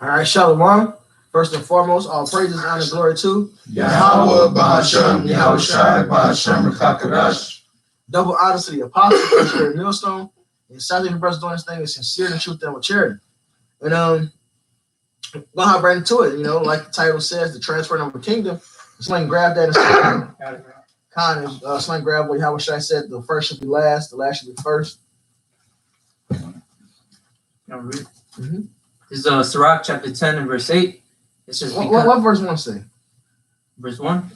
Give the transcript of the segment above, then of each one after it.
All right, Shalom. First and foremost, all praises, honor, and glory to Yahweh Bahasham, Yahweh Shai Bahasham Kakadash. double honor to the apostle, First Millstone, and Saturday brothers doing this thing is sincere and truth and with charity. And we'll hop right into it. You know, like the title says, the transfer of the kingdom. Somebody grab that and kind of somebody grab what Yahweh Shai said. The first should be last, the last should be first. Mm-hmm. This is Sirach chapter 10 and verse 8. It says, what verse 1 say? Verse 1.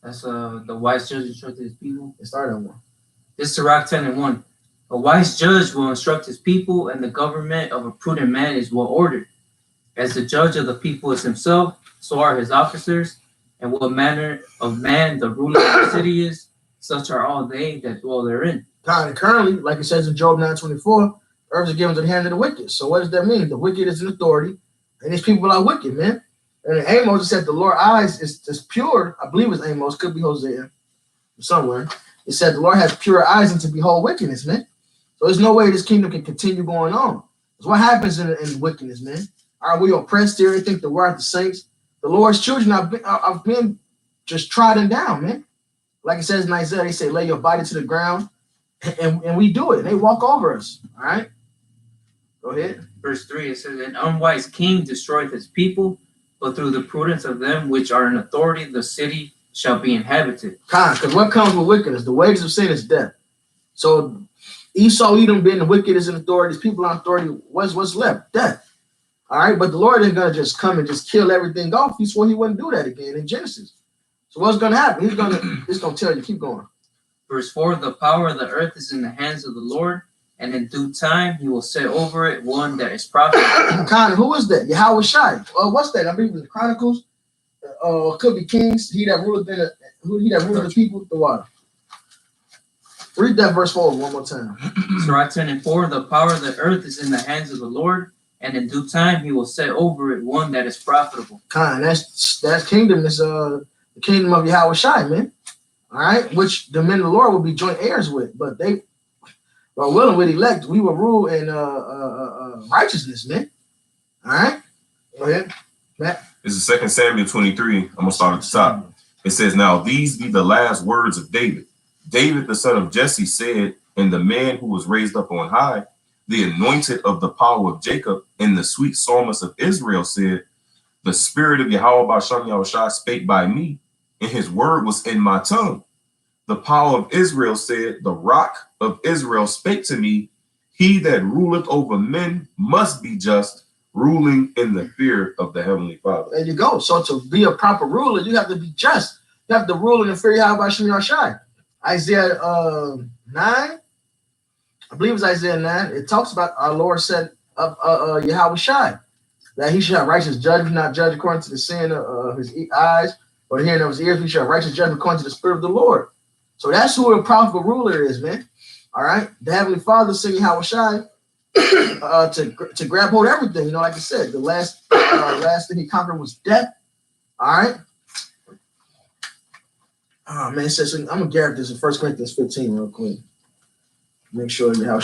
That's the wise judge instructed his people. It started on 1. This is Sirach 10 and 1. A wise judge will instruct his people, and the government of a prudent man is well ordered. As the judge of the people is himself, so are his officers, and what manner of man the ruler of the city is, such are all they that dwell therein. Currently, like it says in Job 9:24, earth is given to the hand of the wicked. So what does that mean? The wicked is in authority, and these people are wicked, man. And Amos said the Lord's eyes is pure. I believe it's Amos, could be Hosea, somewhere. It said the Lord has pure eyes and to behold wickedness, man. So there's no way this kingdom can continue going on. That's what happens in wickedness, man. Are we oppressed here? They think that we're the saints. The Lord's children have been just trodden down, man. Like it says in Isaiah, they say, lay your body to the ground, and we do it. They walk over us, all right? Go ahead. Verse 3, it says, an unwise king destroyeth his people, but through the prudence of them which are in authority, the city shall be inhabited. Because what comes with wickedness? The wages of sin is death. So Esau, Edom being the wicked is in authority, people on authority, what's left? Death. All right, but the Lord isn't going to just come and just kill everything off. He swore he wouldn't do that again in Genesis. So what's going to happen? He's going to tell you, keep going. Verse 4, the power of the earth is in the hands of the Lord, and in due time he will set over it one that is profitable. Connor, who is that? Yahweh Shai. What's that? I believe it was Chronicles. Could be Kings. He that ruled the people with the water. Read that verse 4 one more time. Sirach 10 and 4, the power of the earth is in the hands of the Lord, and in due time he will set over it one that is profitable. That kingdom is the kingdom of Yahweh Shai, man. All right, which the men of the Lord will be joint heirs with, but they are willing with elect. We will rule in righteousness, man. All right, go ahead, Matt. This is 2 Samuel 23. I'm gonna start at the top. It says, now these be the last words of David. David, the son of Jesse, said, and the man who was raised up on high, the anointed of the power of Jacob, and the sweet psalmist of Israel said, the spirit of Yahweh Basham Yahushua spake by me, and his word was in my tongue. The power of Israel said, the rock of Israel spake to me, he that ruleth over men must be just, ruling in the fear of the heavenly Father. There you go. So to be a proper ruler, you have to be just. You have to rule in the fear of Yahweh Basham Yahushua. Isaiah 9, I believe it's Isaiah 9. It talks about our Lord said of Yahweh Shai, that he shall have righteous judgment, not judge according to the sin of his eyes or the hearing of his ears. We shall have righteous judgment according to the spirit of the Lord. So that's who a prophetful ruler is, man. All right. The Heavenly Father sent Yahweh Shai to grab hold of everything. You know, like I said, the last thing he conquered was death. All right. Oh man, it says I'm gonna grab this in 1 Corinthians 15 real quick. Make sure you have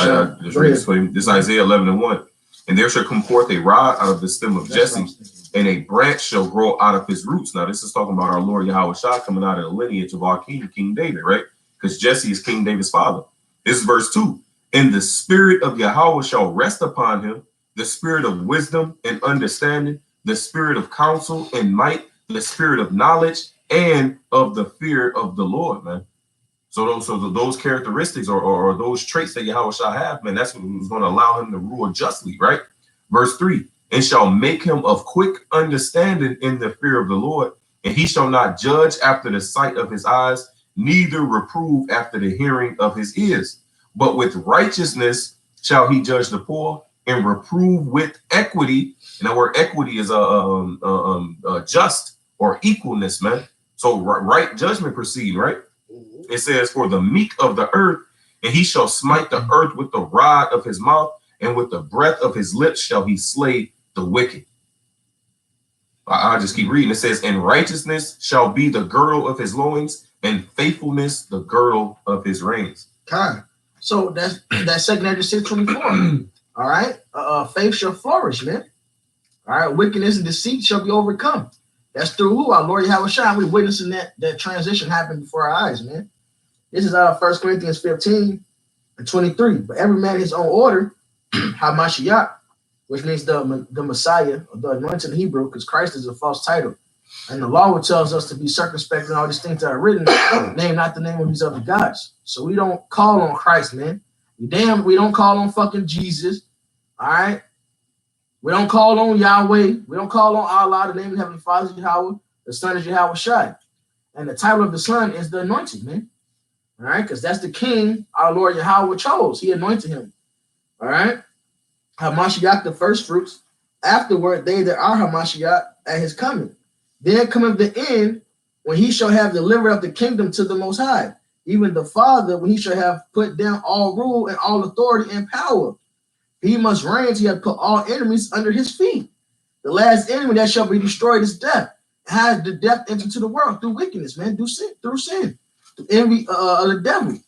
this Isaiah 11 and 1. And there shall come forth a rod out of the stem of Jesse, and a branch shall grow out of his roots. Now, this is talking about our Lord Yahweh Shai coming out of the lineage of our king, King David, right? Because Jesse is King David's father. This is verse 2. And the spirit of Yahweh shall rest upon him, the spirit of wisdom and understanding, the spirit of counsel and might, the spirit of knowledge and of the fear of the Lord, man. So those characteristics or those traits that Yahweh shall have, man, that's what's going to allow him to rule justly, right? Verse 3, and shall make him of quick understanding in the fear of the Lord, and he shall not judge after the sight of his eyes, neither reprove after the hearing of his ears. But with righteousness shall he judge the poor, and reprove with equity. And the word equity is just or equalness, man. So right judgment proceed, right? It says, for the meek of the earth, and he shall smite the earth with the rod of his mouth, and with the breath of his lips shall he slay the wicked. I'll just keep reading. It says, and righteousness shall be the girdle of his loins, and faithfulness the girdle of his reins. Okay. So that's 2 Corinthians 6:24. All right. Faith shall flourish, man. All right, wickedness and deceit shall be overcome. That's through who? Our Lord Yahweh Shai. We're witnessing that transition happen before our eyes, man. This is 1 Corinthians 15:23. But every man his own order, Hamashiach, which means the Messiah, or the anointed in Hebrew, because Christ is a false title. And the law tells us to be circumspect in all these things that are written, name not the name of these other gods. So we don't call on Christ, man. We don't call on fucking Jesus. All right. We don't call on Yahweh. We don't call on Allah, the name of the Heavenly Father, Yahweh. The Son is Yahweh Shai. And the title of the Son is the anointed, man. All right, because that's the king our Lord Yahweh chose. He anointed him. All right. Hamashiach, the first fruits. Afterward, they that are Hamashiach at his coming. Then cometh the end, when he shall have delivered up the kingdom to the Most High, even the Father, when he shall have put down all rule and all authority and power. He must reign till he have put all enemies under his feet. The last enemy that shall be destroyed is death. Has the death entered into the world through wickedness, man, through sin, through envy of the devil.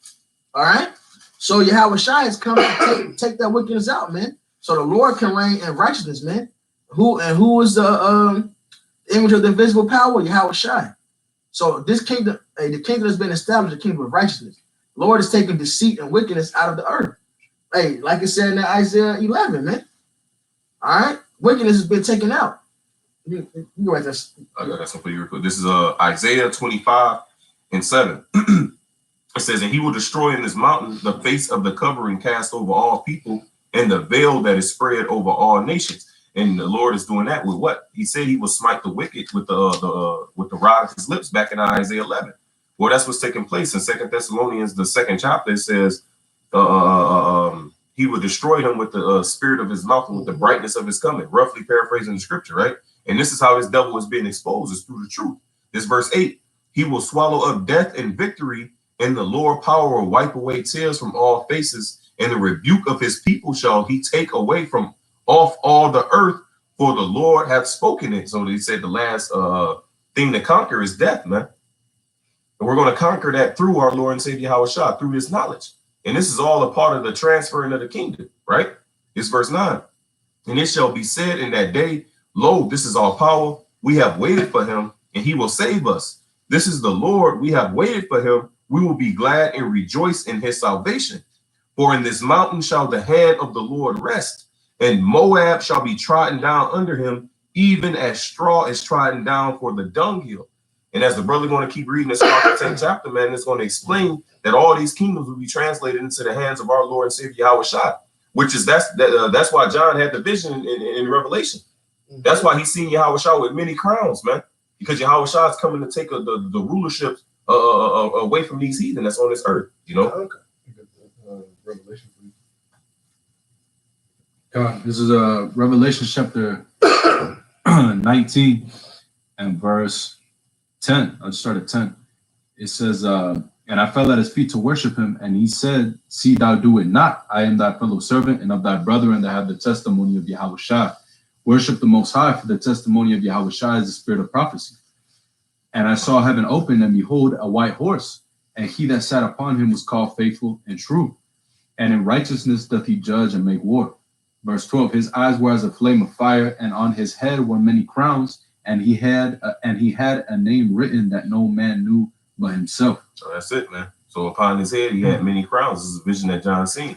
All right. So Yahweh Shai is coming to take that wickedness out, man. So the Lord can reign in righteousness, man. Who is the image of the invisible power? Yahweh Shai. So this kingdom, the kingdom has been established, the kingdom of righteousness. The Lord is taking deceit and wickedness out of the earth. Hey, like it said in Isaiah 11, man. All right, wickedness has been taken out. You write this. I got something for you real quick. This is Isaiah 25:7. It says, and he will destroy in this mountain the face of the covering cast over all people, and the veil that is spread over all nations. And the Lord is doing that with what? He said he will smite the wicked with the rod of his lips back in Isaiah 11. Well, that's what's taking place in 2 Thessalonians, the 2nd chapter. It says he will destroy him with the spirit of his mouth and with the brightness of his coming, roughly paraphrasing the scripture, right? And this is how this devil is being exposed, is through the truth. This verse 8, he will swallow up death and victory, and the Lord power will wipe away tears from all faces, and the rebuke of his people shall he take away from off all the earth, for the Lord hath spoken it. So they said the last thing to conquer is death, man. And we're going to conquer that through our Lord and Savior Yahweh Shai, through his knowledge. And this is all a part of the transferring of the kingdom, right? It's verse 9. And it shall be said in that day, lo, this is our power. We have waited for him, and he will save us. This is the Lord. We have waited for him. We will be glad and rejoice in his salvation. For in this mountain shall the hand of the Lord rest, and Moab shall be trodden down under him, even as straw is trodden down for the dunghill. And as the brother going to keep reading this 10th chapter, man, it's going to explain that all these kingdoms will be translated into the hands of our Lord and Savior Yahweh Shai, which is that's why John had the vision in Revelation. That's why he's seen Yahweh Shai with many crowns, man, because Yahweh Shai is coming to take the rulership away from these heathen that's on this earth, you know. Okay. Revelation. God, this is Revelation chapter 19 and verse 10. I'll start at 10. It says, and I fell at his feet to worship him, and he said, see thou do it not. I am thy fellow servant and of thy brethren that have the testimony of Yahweh Shai. Worship the Most High, for the testimony of Yahweh Shai is the spirit of prophecy. And I saw heaven open, and behold, a white horse, and he that sat upon him was called Faithful and True. And in righteousness doth he judge and make war. Verse 12, his eyes were as a flame of fire, and on his head were many crowns, and he had a name written that no man knew but himself. So that's it, man. So upon his head, he had many crowns. This is a vision that John seen.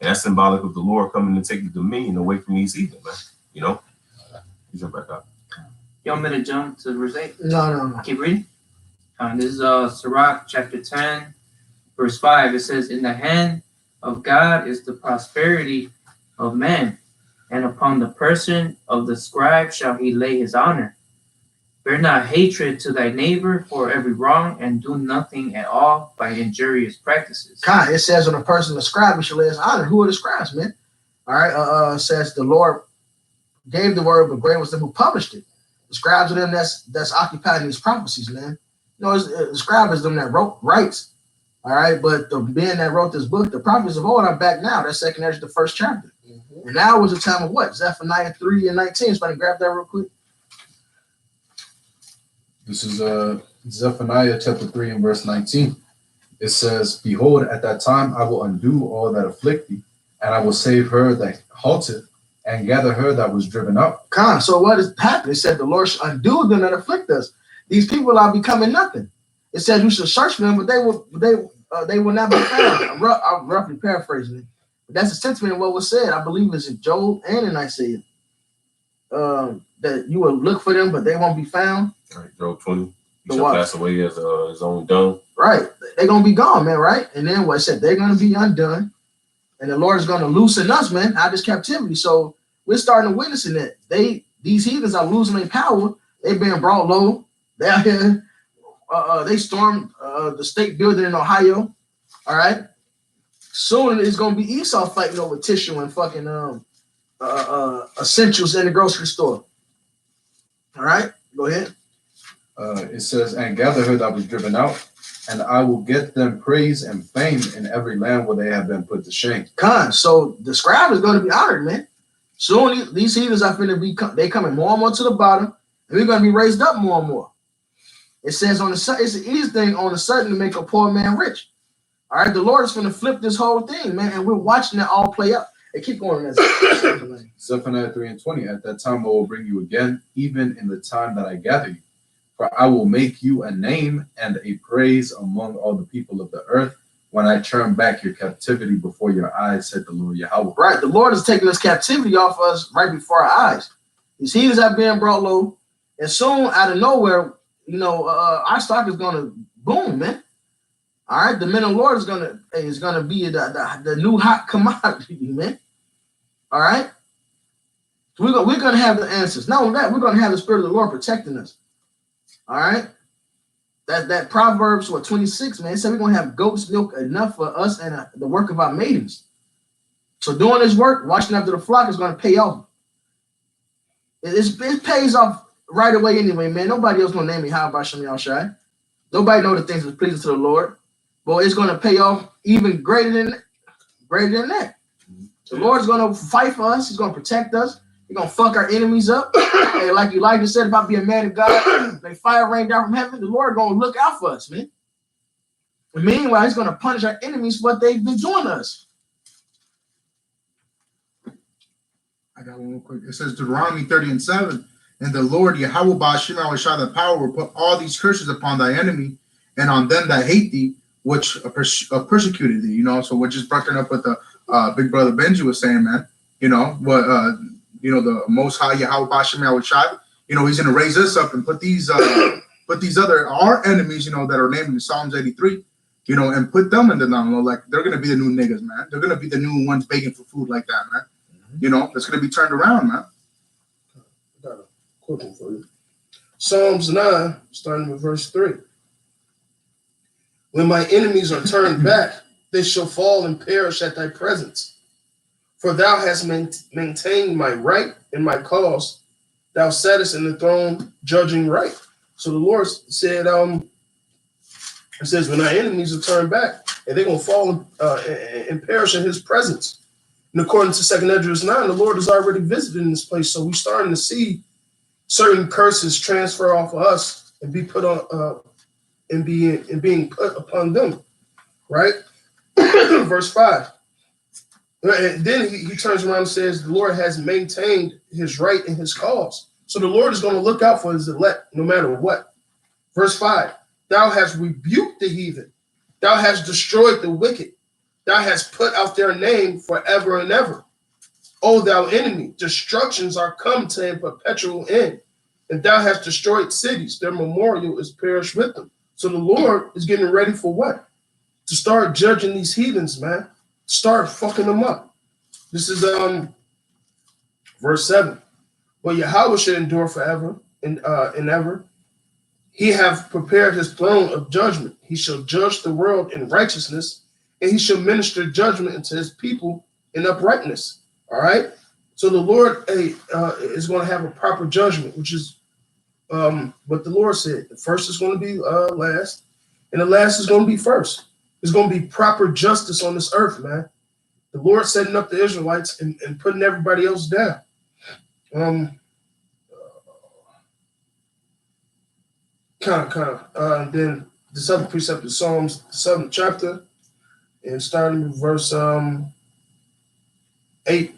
And that's symbolic of the Lord coming to take the dominion away from these heathen, man. You know? You jump back up. You want me to jump to verse 8? No. Keep reading. This is Sirach chapter 10, verse 5. It says, in the hand of God is the prosperity of man, and upon the person of the scribe shall he lay his honor. Bear not hatred to thy neighbor for every wrong, and do nothing at all by injurious practices. God, it says on a person, the scribe, shall lay his honor. Who are the scribes, man? All right, says the Lord gave the word, but great was them who published it. The scribes are them that's occupied in these prophecies, man. You know, the scribe is them that writes. All right, but the men that wrote this book, the prophets of old, are back now. That's second Ezra, the first chapter. And now was the time of what? Zephaniah 3:19. So I can grab that real quick. This is Zephaniah chapter 3 and verse 19. It says, behold, at that time I will undo all that afflict thee, and I will save her that halteth, and gather her that was driven out. So what is happening? It said the Lord shall undo them that afflict us. These people are becoming nothing. It says you should search for them, but they will not be found. I'm roughly paraphrasing it. But that's the sentiment of what was said. I believe it's in Job and in Isaiah. That you will look for them, but they won't be found. All right, Job 20. He The shall what? pass away as his own dung. Right. They're going to be gone, man, right? And then what it said, they're going to be undone. And the Lord is going to loosen us, man, out of this captivity. So we're starting to witness that. These heathens are losing their power. They've been brought low. They're out here. They stormed the state building in Ohio. All right. Soon it's going to be Esau fighting over tissue and fucking essentials in the grocery store. All right. Go ahead. It says, and gather her that was driven out, and I will get them praise and fame in every land where they have been put to shame. So the scribe is going to be honored, man. Soon these heathens are going to be coming more and more to the bottom, and we're going to be raised up more and more. It says it's an easy thing on the sudden to make a poor man rich. All right, the Lord is going to flip this whole thing, man, and we're watching it all play out. Hey, keep going. Zephaniah 3:20. At that time I will bring you again, even in the time that I gather you. For I will make you a name and a praise among all the people of the earth when I turn back your captivity before your eyes, said the Lord Yahweh. Right, the Lord is taking this captivity off us right before our eyes. These heathens are being brought low, and soon out of nowhere, our stock is going to boom, man. All right, the men of the Lord is gonna be the new hot commodity, man. All right, so we're gonna have the answers. Not only that, we're gonna have the Spirit of the Lord protecting us. All right, that Proverbs 26, man, it said we're gonna have goat's milk enough for us and the work of our maidens. So doing this work, watching after the flock is gonna pay off. It pays off right away anyway, man. Nobody else gonna name me how about Shem Yahushai. Nobody know the things that's pleasing to the Lord. But it's going to pay off even greater than that. The Lord's going to fight for us. He's going to protect us. He's going to fuck our enemies up. And like Elijah said about being a man of God, they fire rain down from heaven. The Lord going to look out for us, man. And meanwhile, he's going to punish our enemies for what they've been doing to us. I got one real quick. It says Deuteronomy 30:7. And the Lord Yahweh Ba'ashim Awashah the power will put all these curses upon thy enemy and on them that hate thee, which persecuted thee, so we're just brought up with the big brother Benji was saying, man, the Most High Yahweh Bashim Yahushai, he's going to raise us up and put these our enemies, that are named in Psalms 83, and put them in the down, like they're going to be the new niggas, man. They're going to be the new ones begging for food like that, man. It's going to be turned around, man. I got a quick one for you. Psalms 9, starting with verse 3. When my enemies are turned back, they shall fall and perish at thy presence. For thou hast maintained my right and my cause. Thou sattest in the throne, judging right. So the Lord said, it says, when our enemies are turned back, and they're going to fall and perish in his presence. And according to 2nd Esdras 9, the Lord is already visited in this place. So we're starting to see certain curses transfer off of us and be put on and being put upon them, right? Verse 5. And then he turns around and says, the Lord has maintained his right and his cause. So the Lord is going to look out for his elect no matter what. Verse 5. Thou hast rebuked the heathen. Thou hast destroyed the wicked. Thou hast put out their name forever and ever. O thou enemy, destructions are come to a perpetual end. And thou hast destroyed cities. Their memorial is perished with them. So the Lord is getting ready for what? To start judging these heathens, man. Start fucking them up. This is verse 7. But Yahweh should endure forever and ever. He hath prepared his throne of judgment. He shall judge the world in righteousness, and he shall minister judgment unto his people in uprightness. All right. So the Lord is going to have a proper judgment, which is what the Lord said. The first is going to be last, and the last is going to be first. There's going to be proper justice on this earth, man. The Lord setting up the Israelites and putting everybody else down. Then this other precept is Psalms, the 7th chapter, and starting with verse 8.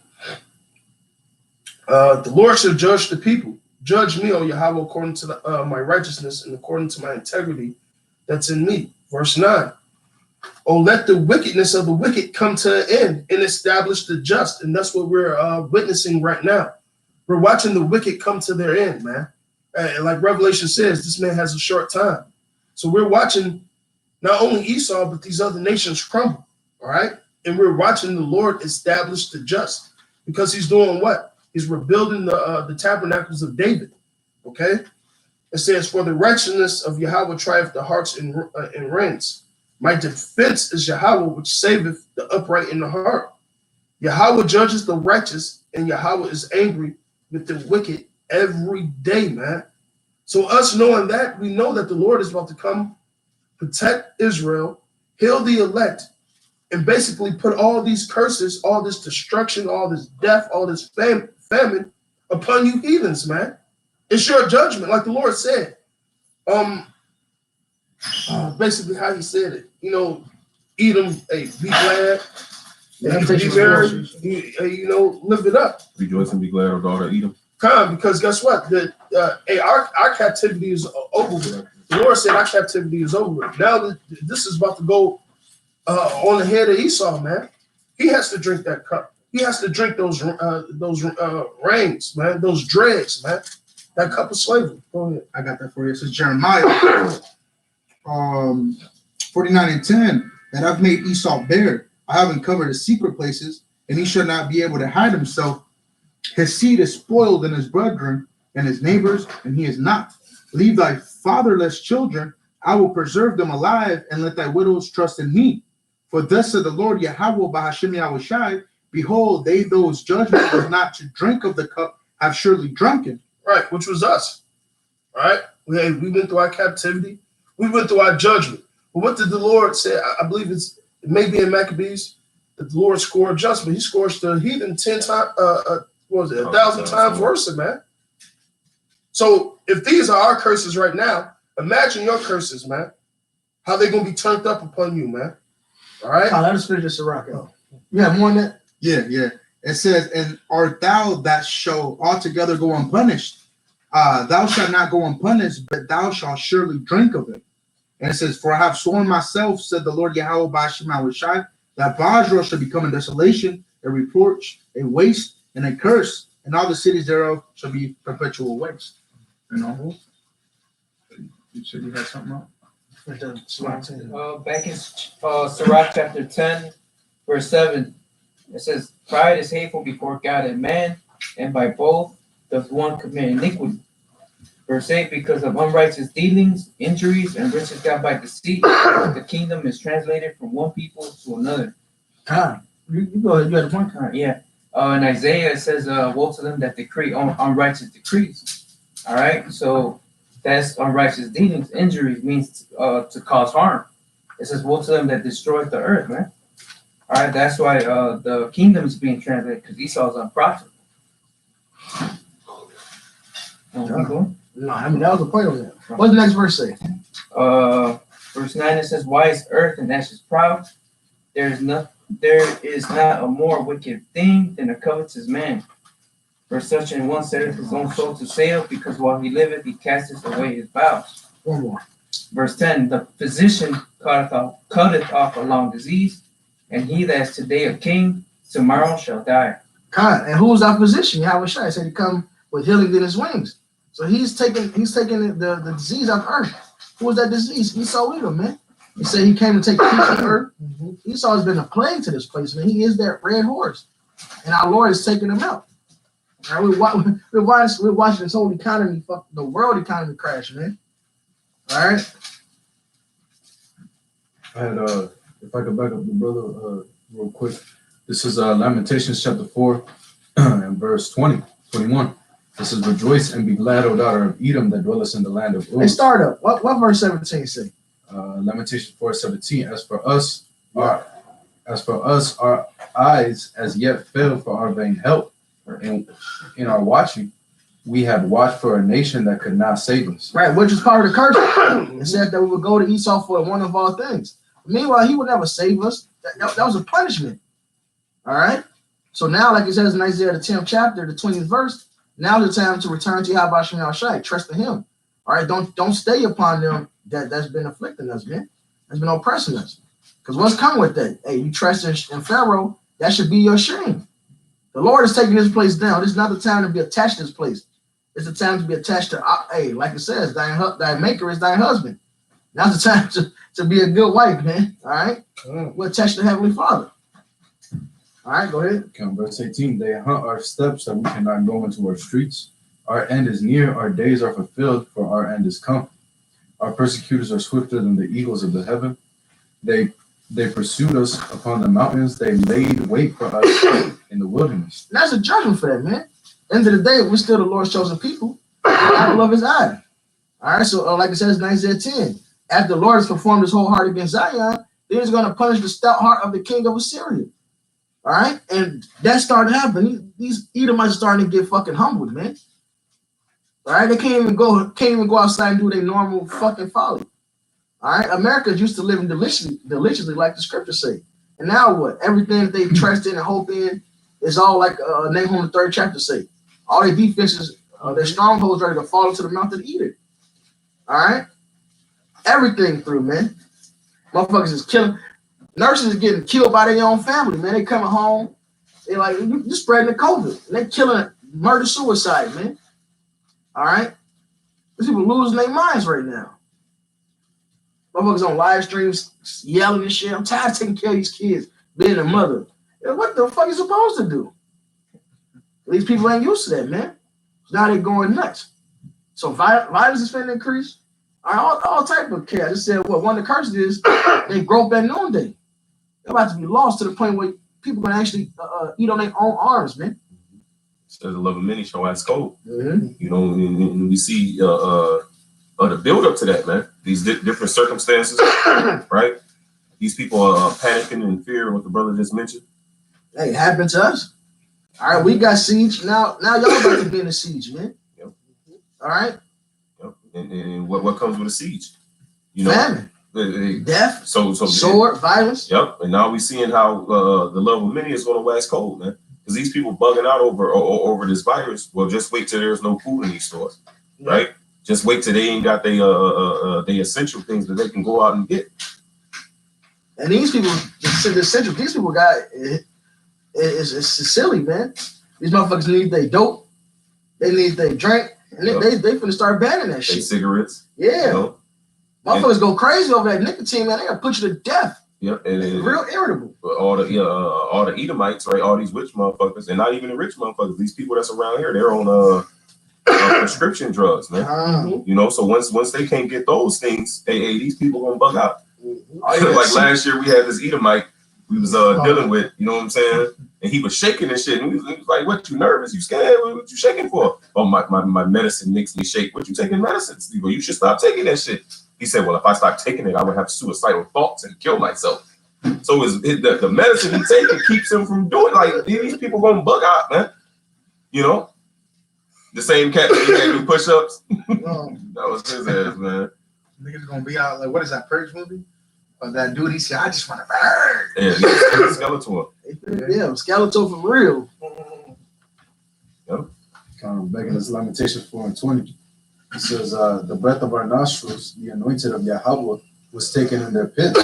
The Lord shall judge the people. Judge me, O Yahweh, according to my righteousness and according to my integrity that's in me. Verse 9. Oh, let the wickedness of the wicked come to an end and establish the just. And that's what we're witnessing right now. We're watching the wicked come to their end, man. And like Revelation says, this man has a short time. So we're watching not only Esau, but these other nations crumble, all right? And we're watching the Lord establish the just because he's doing what? He's rebuilding the tabernacles of David, okay? It says, for the righteousness of Yahweh trieth the hearts and reins. My defense is Yahweh, which saveth the upright in the heart. Yahweh judges the righteous, and Yahweh is angry with the wicked every day, man. So us knowing that, we know that the Lord is about to come, protect Israel, heal the elect, and basically put all these curses, all this destruction, all this death, all this famine upon you heathens, man. It's your judgment, like the Lord said. Basically how he said it. You know, Edom, hey, be glad, and be merry, you know, live it up. Rejoice and be glad, O daughter Edom. Come, because guess what? Our captivity is over with. The Lord said our captivity is over with. Now this is about to go on the head of Esau, man. He has to drink that cup. He has to drink those reins, man, those dregs, man. That cup of slavery. Go ahead. I got that for you. It says Jeremiah 49 and 10, that I've made Esau bare. I have uncovered his secret places, and he shall not be able to hide himself. His seed is spoiled in his brethren and his neighbors, and he is not. Leave thy fatherless children, I will preserve them alive, and let thy widows trust in me. For thus said the Lord Yahweh Bahashim Yahushai, behold, they those judgment was not to drink of the cup have surely drunken. Right, which was us. All right, we went through our captivity. We went through our judgment. But what did the Lord say? I believe it may be in Maccabees that the Lord scored judgment. He scourged the heathen 10 times, what was it, 1,000 times worse, man. So if these are our curses right now, imagine your curses, man. How they gonna be turned up upon you, man. All right. Oh, let us finish this, Sirach. You have more than that? Yeah. It says, and art thou that shall altogether go unpunished? Thou shalt not go unpunished, but thou shalt surely drink of it. And it says, for I have sworn myself, said the Lord Yahweh Bashim Yahushai, that Basra shall become a desolation, a reproach, a waste, and a curse, and all the cities thereof shall be perpetual waste. You know? You said you had something else? Back in Sirach chapter 10, verse 7, it says, pride is hateful before God and man, and by both does one commit iniquity. Verse 8, because of unrighteous dealings, injuries, and riches got by deceit, the kingdom is translated from one people to another. You go ahead, you had a point. Yeah. In Isaiah, it says, woe to them that decree unrighteous decrees. All right. So that's unrighteous dealings. Injuries means to cause harm. It says, woe to them that destroys the earth, man. All right. That's why the kingdom is being translated, because Esau is unprofitable. No, I mean, that was the point of that. What's the next verse say? Verse 9, it says, why is earth and ashes proud? There is not a more wicked thing than a covetous man. For such an one setteth his own soul to sale, because while he liveth, he casteth away his vows. One more. Verse 10, the physician cutteth off a long disease, and he that is today a king, tomorrow shall die. God, and who's our physician? Yahweh Shai said he come with healing in his wings. So he's taking the disease of earth. Who was that disease? Esau Edom, man. He said he came to take peace on earth. Esau has been a plague to this place, man. He is that red horse. And our Lord is taking him out. All right, we're watching this whole economy, the world economy crash, man. All right. I had if I could back up the brother real quick. This is Lamentations chapter 4 and verse 21. This is, rejoice and be glad, O daughter of Edom, that dwellest in the land of Uz. Hey, start up. What verse 17 say? Lamentations 4:17. As for us, our eyes as yet fail for our vain help. And in our watching, we have watched for a nation that could not save us. Right, which is part of the curse. It said that we would go to Esau for one of all things. Meanwhile, he would never save us. That was a punishment. All right. So now, like it says in Isaiah the 10th chapter, the 20th verse, now the time to return to Yahweh Shem Shai, trust in him. All right, don't stay upon them that's been afflicting us, man. That's been oppressing us. Because what's coming with that? Hey, you trust in Pharaoh, that should be your shame. The Lord is taking this place down. This is not the time to be attached to this place. It's the time to be attached to, hey, like it says, thy maker is thy husband. Now's the time to be a good wife, man. All right? We're attached to Heavenly Father. All right, go ahead. Okay, verse 18, they hunt our steps that we cannot go into our streets. Our end is near, our days are fulfilled, for our end is come. Our persecutors are swifter than the eagles of the heaven. They pursued us upon the mountains. They laid wait for us in the wilderness. And that's a judgment for that, man. End of the day, we're still the Lord's chosen people. The apple of his eye. All right, so like it says in Isaiah 10, after the Lord has performed his whole heart against Zion, then he's going to punish the stout heart of the king of Assyria. All right, and that started happening. These Edomites are starting to get fucking humbled, man. All right, they can't even go outside and do their normal fucking folly. All right, America's used to living deliciously, like the scriptures say. And now what? Everything that they trust in and hope in is all like Nahum the 3rd chapter say. All their defenses, their strongholds ready to fall into the mouth of the eater. All right, everything through, man. Motherfuckers is killing. Nurses is getting killed by their own family, man. They coming home, they like, you spreading the COVID. And they killing murder, suicide, man. All right? These people losing their minds right now. Motherfuckers on live streams yelling and shit. I'm tired of taking care of these kids, being a mother. What the fuck are you supposed to do? These people ain't used to that, man. So now they're going nuts. So violence is finna increase. All type of care. I just said what one of the curses is they grope at noonday. They're about to be lost to the point where people gonna actually eat on their own arms, man. Says the love of many shall wax cold. Mm-hmm. You know, and we see the build up to that, man. These different circumstances, right? These people are panicking and fear, what the brother just mentioned. Hey, it happened to us. All right, we got siege. Now y'all about to be in a siege, man. Yep. All right. Yep. And what comes with a siege? You know, famine, death, so sword, violence. Yep. And now we're seeing how the love of many is going to wax cold, man. Because these people bugging out over this virus. Well, just wait till there's no food in these stores, right? Just wait till they ain't got they essential things that they can go out and get. And these people, the essential, these people got it's silly, man. These motherfuckers need their dope, they need their drink, and they finna start banning that shit. Cigarettes. Yeah. You know? Motherfuckers go crazy over that nicotine, man. They gonna put you to death. Yep. And real irritable. All the Edomites, right? All these rich motherfuckers, and not even the rich motherfuckers. These people that's around here, they're on prescription drugs, man. You know, so once they can't get those things, hey, these people gonna bug out. Like last year, we had this Edomite we was dealing with. You know what I'm saying? And he was shaking and shit. And he was like, "What? You nervous? You scared? What you shaking for?" "Oh, my medicine makes me shake." "What you taking medicines?" "Well, you should stop taking that shit." He said, "Well, if I stop taking it, I would have suicidal thoughts and kill myself." So the medicine he taking keeps him from doing. Like these people gonna bug out, man. You know, the same cat that he had do push-ups. That was his ass, man. Niggas gonna be out like, what is that Purge movie? Or that dude, he said, "I just want to burn." Yeah, he's Skeletor. Yeah, Skeletor for real. Yep. Kind of begging this Lamentations 4:20. It says, "The breath of our nostrils, the anointed of Yahweh, was taken in their pit.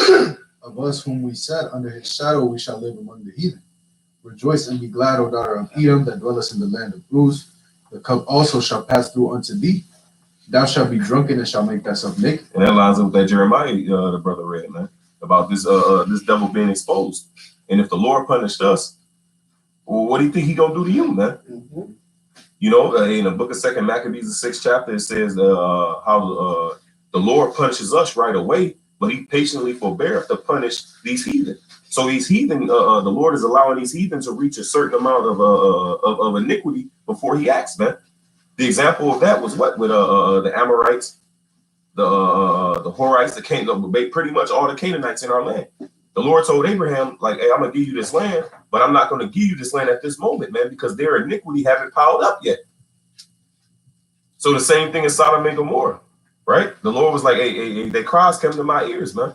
Of us whom we said, under his shadow we shall live among the heathen. Rejoice and be glad, O daughter of Edom, that dwellest in the land of Uz. The cup also shall pass through unto thee. Thou shalt be drunken and shalt make thyself naked." And that lines up with that Jeremiah, the brother read, man, about this devil being exposed. And if the Lord punished us, well, what do you think he gonna do to you, man? You know, in the book of 2 Maccabees, the 6th chapter, it says how the Lord punishes us right away, but he patiently forbeareth to punish these heathen. So these heathen, the Lord is allowing these heathen to reach a certain amount of iniquity before he acts, man. The example of that was what with the Amorites, the Horites, pretty much all the Canaanites in our land. The Lord told Abraham, like, "Hey, I'm gonna give you this land, but I'm not gonna give you this land at this moment, man, because their iniquity haven't piled up yet." So the same thing as Sodom and Gomorrah, right? The Lord was like, "Hey, their cries come to my ears, man."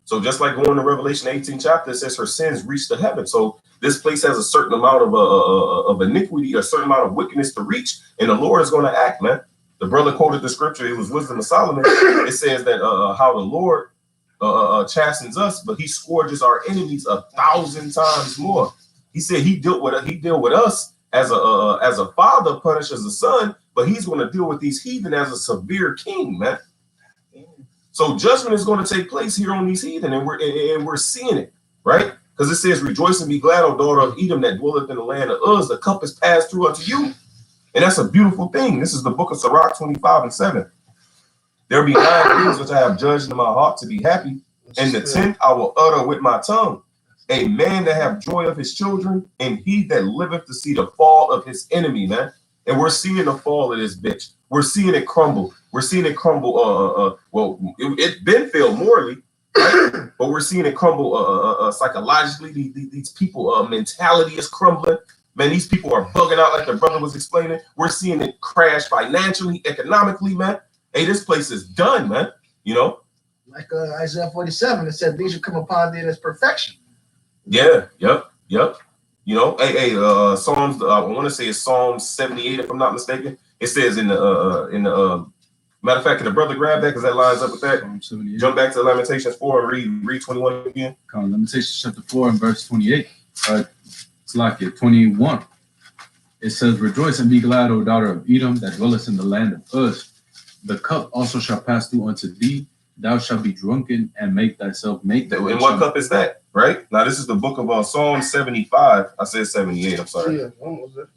So just like going to Revelation 18 chapter, it says her sins reached the heaven. So This place has a certain amount of iniquity, a certain amount of wickedness to reach, and the Lord is going to act, man. The brother quoted the scripture. It was Wisdom of Solomon. It says that how the Lord chastens us, but he scourges our enemies 1,000 times more. He said he dealt with us as a father punishes a son, but he's going to deal with these heathen as a severe king, man. So judgment is going to take place here on these heathen, and we're seeing it, right? Because it says, "Rejoice and be glad, O daughter of Edom, that dwelleth in the land of Uz. The cup is passed through unto you." And that's a beautiful thing. This is the book of Sirach 25:7. "There be 9 things which I have judged in my heart to be happy, and the 10th I will utter with my tongue. A man that have joy of his children, and he that liveth to see the fall of his enemy," man. And we're seeing the fall of this bitch. We're seeing it crumble. We're seeing it crumble. Well, it's been failed morally, right? But we're seeing it crumble psychologically. These people mentality is crumbling. Man, these people are bugging out like the brother was explaining. We're seeing it crash financially, economically, man. Hey, this place is done, man. You know? Like Isaiah 47, it said these should come upon thee in its perfection. Yeah, yep. You know, Psalms, I want to say it's Psalm 78, if I'm not mistaken. It says in the matter of fact, can the brother grab that because that lines up with that? Jump back to Lamentations 4 and read 21 again. Lamentations chapter 4 and verse 28. It's like it, 21. It says, "Rejoice and be glad, O daughter of Edom, that dwellest in the land of Uz. The cup also shall pass through unto thee. Thou shalt be drunken and make thyself make." And what cup is that? Right now, this is the book of Psalm 75. I said 78. I'm sorry. Yeah, almost there.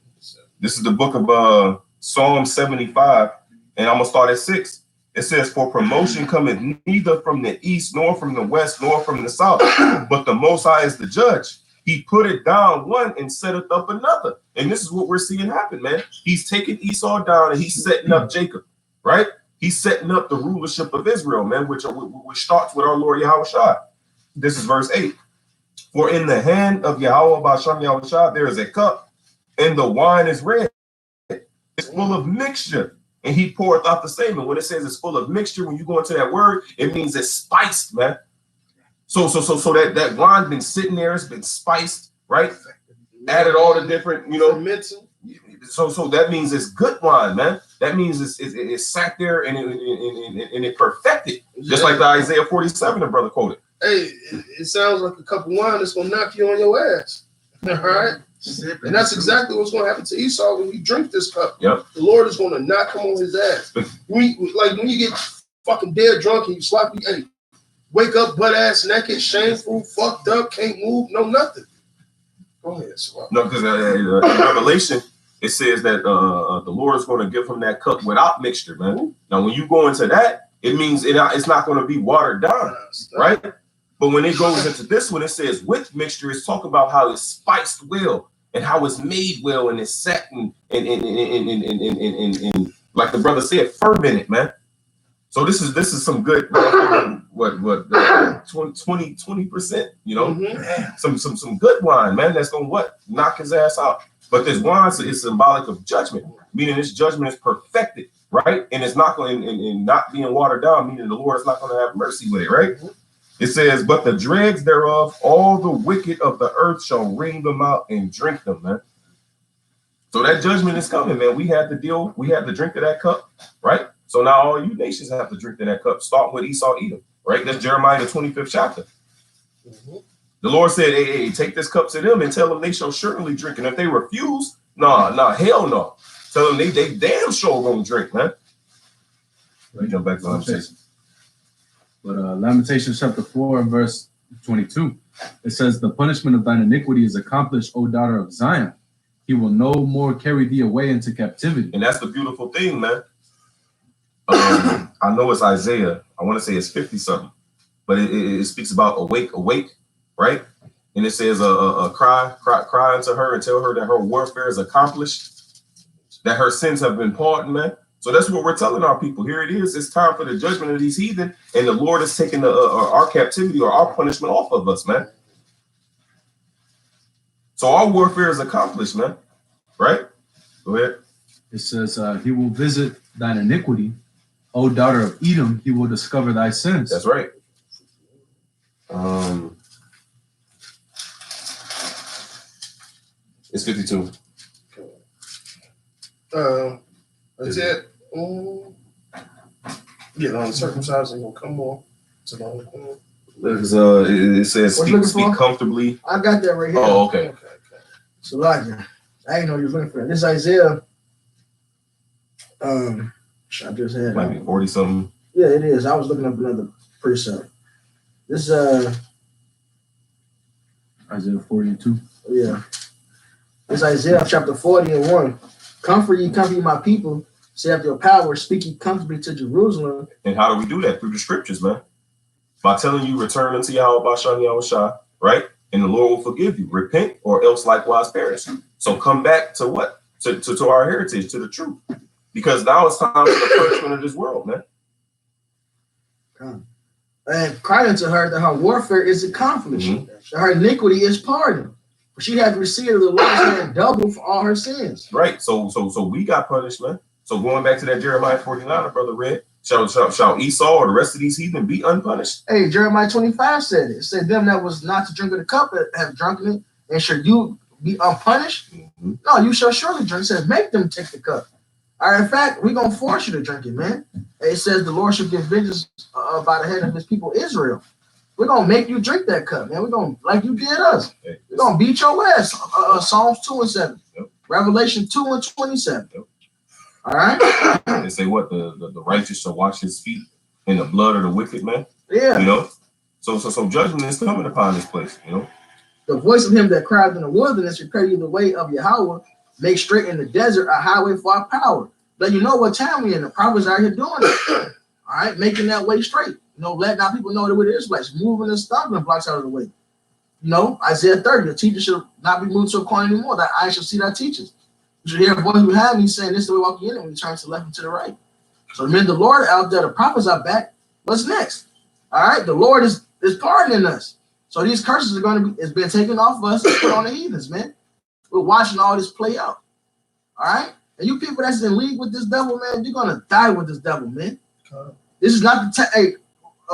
This is the book of Psalm 75, and I'm gonna start at 6. It says, "For promotion cometh neither from the east, nor from the west, nor from the south, but the Most High is the judge. He putteth down one and setteth up another." And this is what we're seeing happen, man. He's taking Esau down and he's setting up Jacob, right? He's setting up the rulership of Israel, man, which starts with our Lord Yahushua. This is verse 8. "For in the hand of Yahweh Basham Yahushua there is a cup, and the wine is red. It's full of mixture, and he poureth out the same." And when it says it's full of mixture, when you go into that word, it means it's spiced, man. So that wine been sitting there, it's been spiced, right? Added all the different, you know. So that means it's good wine, man. That means it's sat there and it perfected, just like the Isaiah 47 the brother quoted. Hey, it sounds like a cup of wine that's gonna knock you on your ass. All right. And that's exactly what's going to happen to Esau when you drink this cup. Yep. The Lord is going to knock him on his ass. When you get fucking dead drunk and you sloppy, hey, wake up butt ass naked, shameful, fucked up, can't move, no nothing. Go ahead, Swap. No, because in Revelation it says that the Lord is going to give him that cup without mixture, man. Ooh. Now, when you go into that, it means it's not going to be watered down, right? But when it goes into this one, it says with mixture, it's talking about how it's spiced well and how it's made well and it's set and like the brother said, fermented, man. So this is some good 20%, you know, some good wine, man. That's gonna knock his ass out. But this wine is symbolic of judgment, meaning this judgment is perfected, right? And it's not going and not being watered down, meaning the Lord is not going to have mercy with it, right? It says, "But the dregs thereof, all the wicked of the earth shall wring them out and drink them," man. So that judgment is coming, man. We had to drink of that cup, right? So now all you nations have to drink of that cup, starting with Esau, Edom, right? That's Jeremiah, the 25th chapter. The Lord said, hey, take this cup to them and tell them they shall certainly drink. And if they refuse, hell no. Tell them they damn sure gonna drink, man. Let me jump back to Lamentations. But Lamentations chapter 4 and verse 22, it says, "The punishment of thine iniquity is accomplished, O daughter of Zion. He will no more carry thee away into captivity." And that's the beautiful thing, man. I know it's Isaiah. I want to say it's 50 something, but it speaks about awake, right? And it says, cry unto her and tell her that her warfare is accomplished, that her sins have been pardoned, man. So that's what we're telling our people. Here it is. It's time for the judgment of these heathen, and the Lord is taking our captivity or our punishment off of us, man. So our warfare is accomplished, man. Right? Go ahead. It says, "He will visit thine iniquity, O daughter of Edom. He will discover thy sins." That's right. It's 52. That's it. Get on circumcised and gonna come on. Because it says What you speak looking for? comfortably. I got that right here. Oh, okay. So like, I didn't know you were looking for that. This Isaiah. I just had. Might be 40 something. Yeah, it is. I was looking up another precept. This Isaiah 42. yeah. This Isaiah chapter 40:1. Comfort ye, my people. Say after your power, speak ye comfortably to Jerusalem. And how do we do that? Through the scriptures, man. By telling you, return unto Yahweh Bashan Yahushua, right? And the Lord will forgive you. Repent or else likewise perish. So come back to what? To our heritage, to the truth. Because now it's time for the punishment of this world, man. And cry unto her that her warfare is accomplished, that her iniquity is pardoned. For she had received of the Lord's hand double for all her sins. Right. So we got punished, man. So going back to that Jeremiah 49, brother read, shall Esau or the rest of these heathen be unpunished? Hey, Jeremiah 25 said it. It said them that was not to drink of the cup have drunken it, and should you be unpunished? No, you shall surely drink. It says make them take the cup. All right, in fact, we're going to force you to drink it, man. It says the Lord should give vengeance by the head of his people Israel. We're going to make you drink that cup, man. We're going to, like you did us. We're going to beat your ass. Psalms 2:7. Yep. Revelation 2:27. Yep. All right? They say what? The righteous shall wash his feet in the blood of the wicked, man. Yeah. You know? So judgment is coming upon this place, you know? The voice of him that cried in the wilderness, prepare you the way of Yahweh, make straight in the desert a highway for our power. Let you know what time we're in. The prophets are here doing it. All right, making that way straight. You know, letting our people know that we're the Israelites, moving the stumbling blocks out of the way. You know, Isaiah 30, the teacher should not be moved to a corner anymore. That I shall see thy teachers. You should hear a voice behind me saying, this is the way walk in, and we turn to the left and to the right. So the men of the Lord out there, the prophets are back. What's next? All right, the Lord is pardoning us. So these curses are going to be, it's been taken off of us and put on the heathens, man. We're watching all this play out. All right? And you people that's in league with this devil, man, you're going to die with this devil, man. This is not the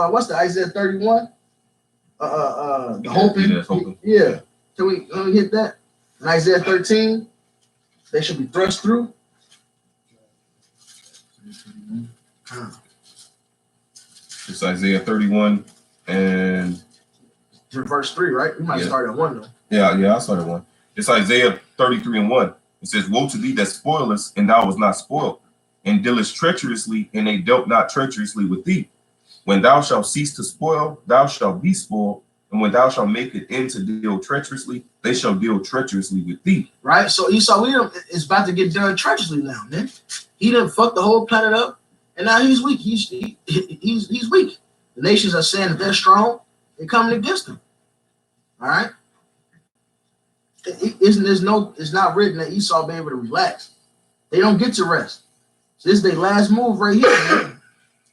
what's the Isaiah 31? The hoping. Yeah, hoping. Yeah. Can we hit that? In Isaiah 13, they should be thrust through. It's Isaiah 31 and Verse 3, right? We might start at 1 though. Yeah, I started one. It's Isaiah 33:1. It says, woe to thee that spoilest, and thou was not spoiled, and dealest treacherously, and they dealt not treacherously with thee. When thou shalt cease to spoil, thou shalt be spoiled, and when thou shalt make it end to deal treacherously, they shall deal treacherously with thee. Right? So Esau is about to get done treacherously now, man. He done fucked the whole planet up, and now he's weak. He's weak. The nations are saying that they're strong and coming against him. All right? It's not written that Esau be able to relax. They don't get to rest. So this is their last move right here, man. And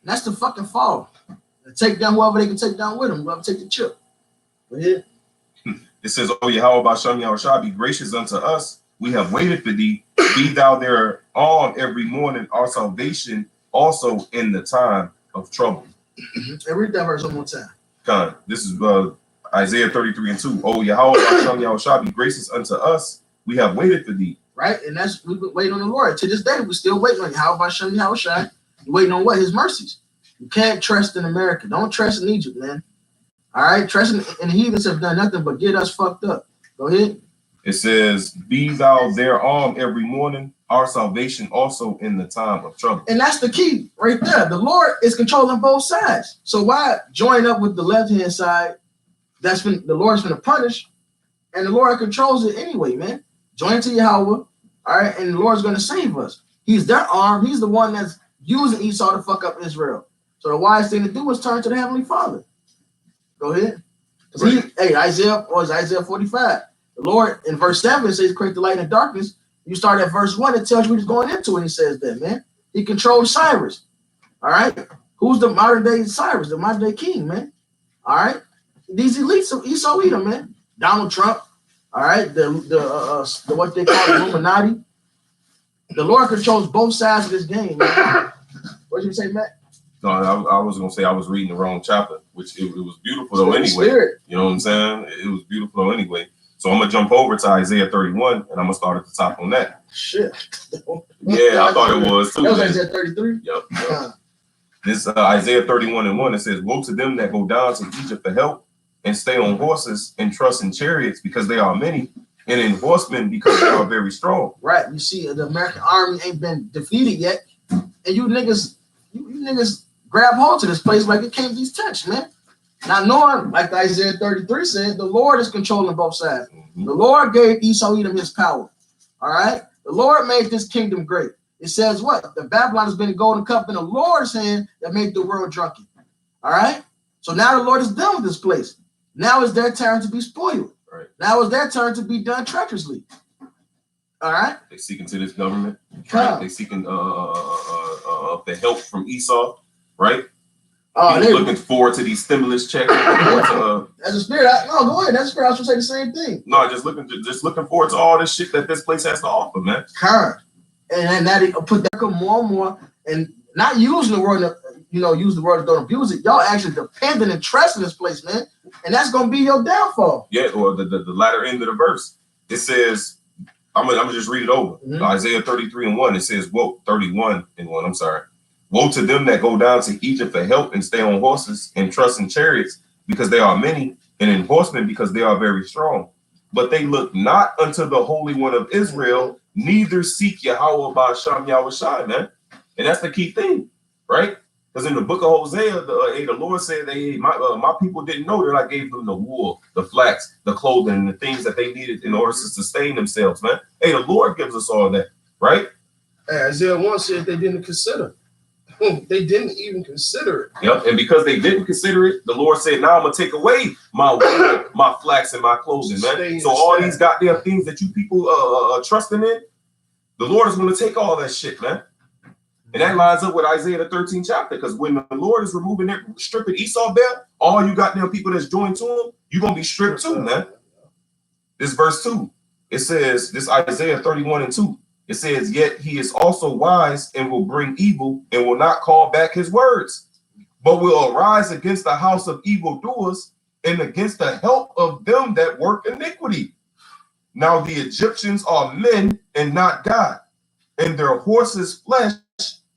that's the fucking fall. They take down whoever they can take down with them, whoever take the chip. Go ahead. It says, O Yahweh Bashan Yahushua, be gracious unto us. We have waited for thee. Be thou their all every morning, our salvation also in the time of trouble. And read that verse one more time. God, this is Isaiah 33:2. O Yahweh Bashan Yahushua, be gracious unto us. We have waited for thee. Right? And we've been waiting on the Lord. To this day, we're still waiting on Yahweh Bashan Yahushua. You're waiting on what? His mercies. You can't trust in America. Don't trust in Egypt, man. All right? Trust in the heathens have done nothing but get us fucked up. Go ahead. It says, be thou their arm every morning, our salvation also in the time of trouble. And that's the key right there. The Lord is controlling both sides. So why join up with the left-hand side? The Lord's going to punish, and the Lord controls it anyway, man. Join to Yahweh, all right? And the Lord's going to save us. He's their arm. He's the one that's using Esau to fuck up Israel. So the wise thing to do is turn to the Heavenly Father. Go ahead. Right. Isaiah 45. The Lord in verse 7 says, create the light in the darkness. You start at verse 1, it tells you what he's going into when he says that, man. He controls Cyrus. All right. Who's the modern day Cyrus, the modern day king, man? All right. These elites of Esau Edom, man. Donald Trump. All right. The what they call the Illuminati. The Lord controls both sides of this game, man. What did you say, Matt? No, I was going to say I was reading the wrong chapter, which it was beautiful though anyway. Spirit. You know what I'm saying? It was beautiful though anyway. So I'm gonna jump over to Isaiah 31, and I'm gonna start at the top on that. Shit. Yeah, I thought it was too. That was man. Isaiah 33. Yep. This Isaiah 31:1, it says, "Woe to them that go down to Egypt for help, and stay on horses, and trust in chariots, because they are many, and in horsemen, because they are very strong." Right. You see, the American army ain't been defeated yet, and you niggas grab hold to this place like it can't be touched, man. Not knowing, like Isaiah 33 said, the Lord is controlling both sides. The Lord gave Esau Edom his power. All right. The Lord made this kingdom great. It says what? The Babylon has been a golden cup in the Lord's hand that made the world drunken. All right. So now the Lord is done with this place. Now it's their turn to be spoiled. Right. Now it's their turn to be done treacherously. All right. They seeking to this government. Huh. Right? They seeking the help from Esau, right? Oh, People looking forward to these stimulus checks. That's a spirit. No, go ahead. That's a spirit. I was going to say the same thing. No, just looking forward to all this shit that this place has to offer, man. Current. And that it put that more and more, and not using the word, use the word, don't abuse it. Y'all actually dependent and trust in this place, man. And that's going to be your downfall. Yeah, or the latter end of the verse. It says, I'm gonna just read it over. Mhm. Isaiah 33:1. It says, "Woe 31:1." I'm sorry. "Woe to them that go down to Egypt for help and stay on horses and trust in chariots, because they are many, and in horsemen, because they are very strong. But they look not unto the Holy One of Israel, neither seek Yahweh Ba'asham Yahushai," man. And that's the key thing, right? Because in the book of Hosea, the Lord said, my people didn't know that I gave them the wool, the flax, the clothing, and the things that they needed in order to sustain themselves, man. Hey, the Lord gives us all that, right? Hey, Isaiah 1 said they didn't consider. They didn't even consider it. Yep. And because they didn't consider it, the Lord said, now I'm going to take away my wool, my flax, and my clothing, man. So all these goddamn things that you people are trusting in, the Lord is going to take all that shit, man. And that lines up with Isaiah the 13th chapter, because when the Lord is stripping Esau bare, all you goddamn people that's joined to him, you're going to be stripped too, man. This verse 2, it says, this Isaiah 31:2, it says, "Yet he is also wise and will bring evil and will not call back his words, but will arise against the house of evildoers and against the help of them that work iniquity. Now the Egyptians are men and not God, and their horses flesh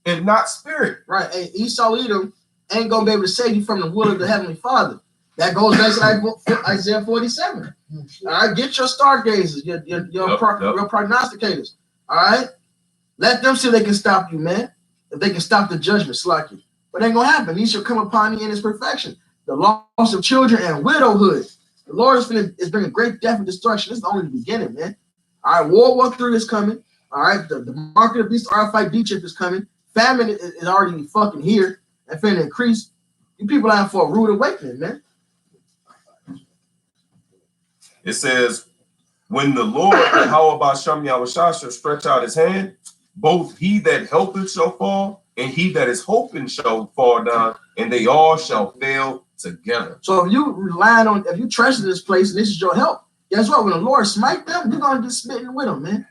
and not spirit." Right. Hey, Esau Edom ain't going to be able to save you from the will of the Heavenly Father. That goes back to Isaiah 47. All right. Get your stargazers, your prognosticators. All right. Let them see they can stop you, man. If they can stop the judgment, slack you. But it ain't going to happen. These shall come upon you in its perfection. The loss of children and widowhood. The Lord is bringing great death and destruction. This is only the beginning, man. All right. World War III is coming. All right. The market of beast RFID chip is coming. Famine is already fucking here and finna increase. You people out for a rude awakening, man. It says, "When the Lord, Yahweh Ba'asham Yahushua, shall stretch out his hand, both he that helpeth shall fall, and he that is hoping shall fall down, and they all shall fail together." So if you trust in this place and this is your help, guess what? When the Lord smite them, you're gonna get smitten with them, man.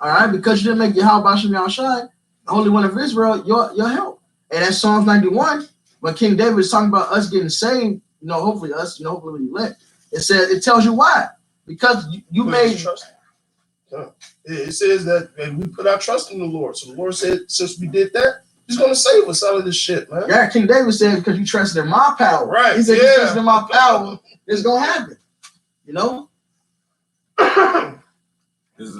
All right, because you didn't make Yahweh Ba'asham Yahushua, the Holy One of Israel, your help. And that's Psalms 91, when King David is talking about us getting saved, hopefully us, hopefully we elect. It tells you why. Because you made trust. It says that we put our trust in the Lord. So the Lord said, since we did that, he's going to save us out of this shit, man. Yeah, King David said, because you trusted in my power. Right. He said, you trusted in my power, it's going to happen.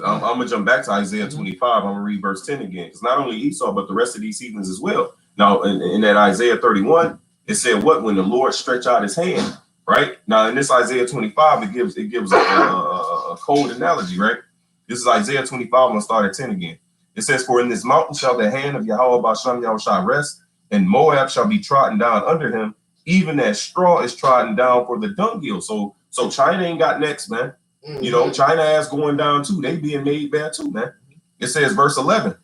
I'm going to jump back to Isaiah 25. I'm going to read verse 10 again. It's not only Esau, but the rest of these heathens as well. Now, in that Isaiah 31, it said what? When the Lord stretched out his hand, right? Now, in this Isaiah 25, it gives a cold analogy, right? This is Isaiah 25. I'm going to start at 10 again. It says, "For in this mountain shall the hand of Yahweh Ba'asham Yahushua rest, and Moab shall be trodden down under him, even as straw is trodden down for the dunghill." So China ain't got next, man. China ass going down too. They being made bad too, man. It says verse 11.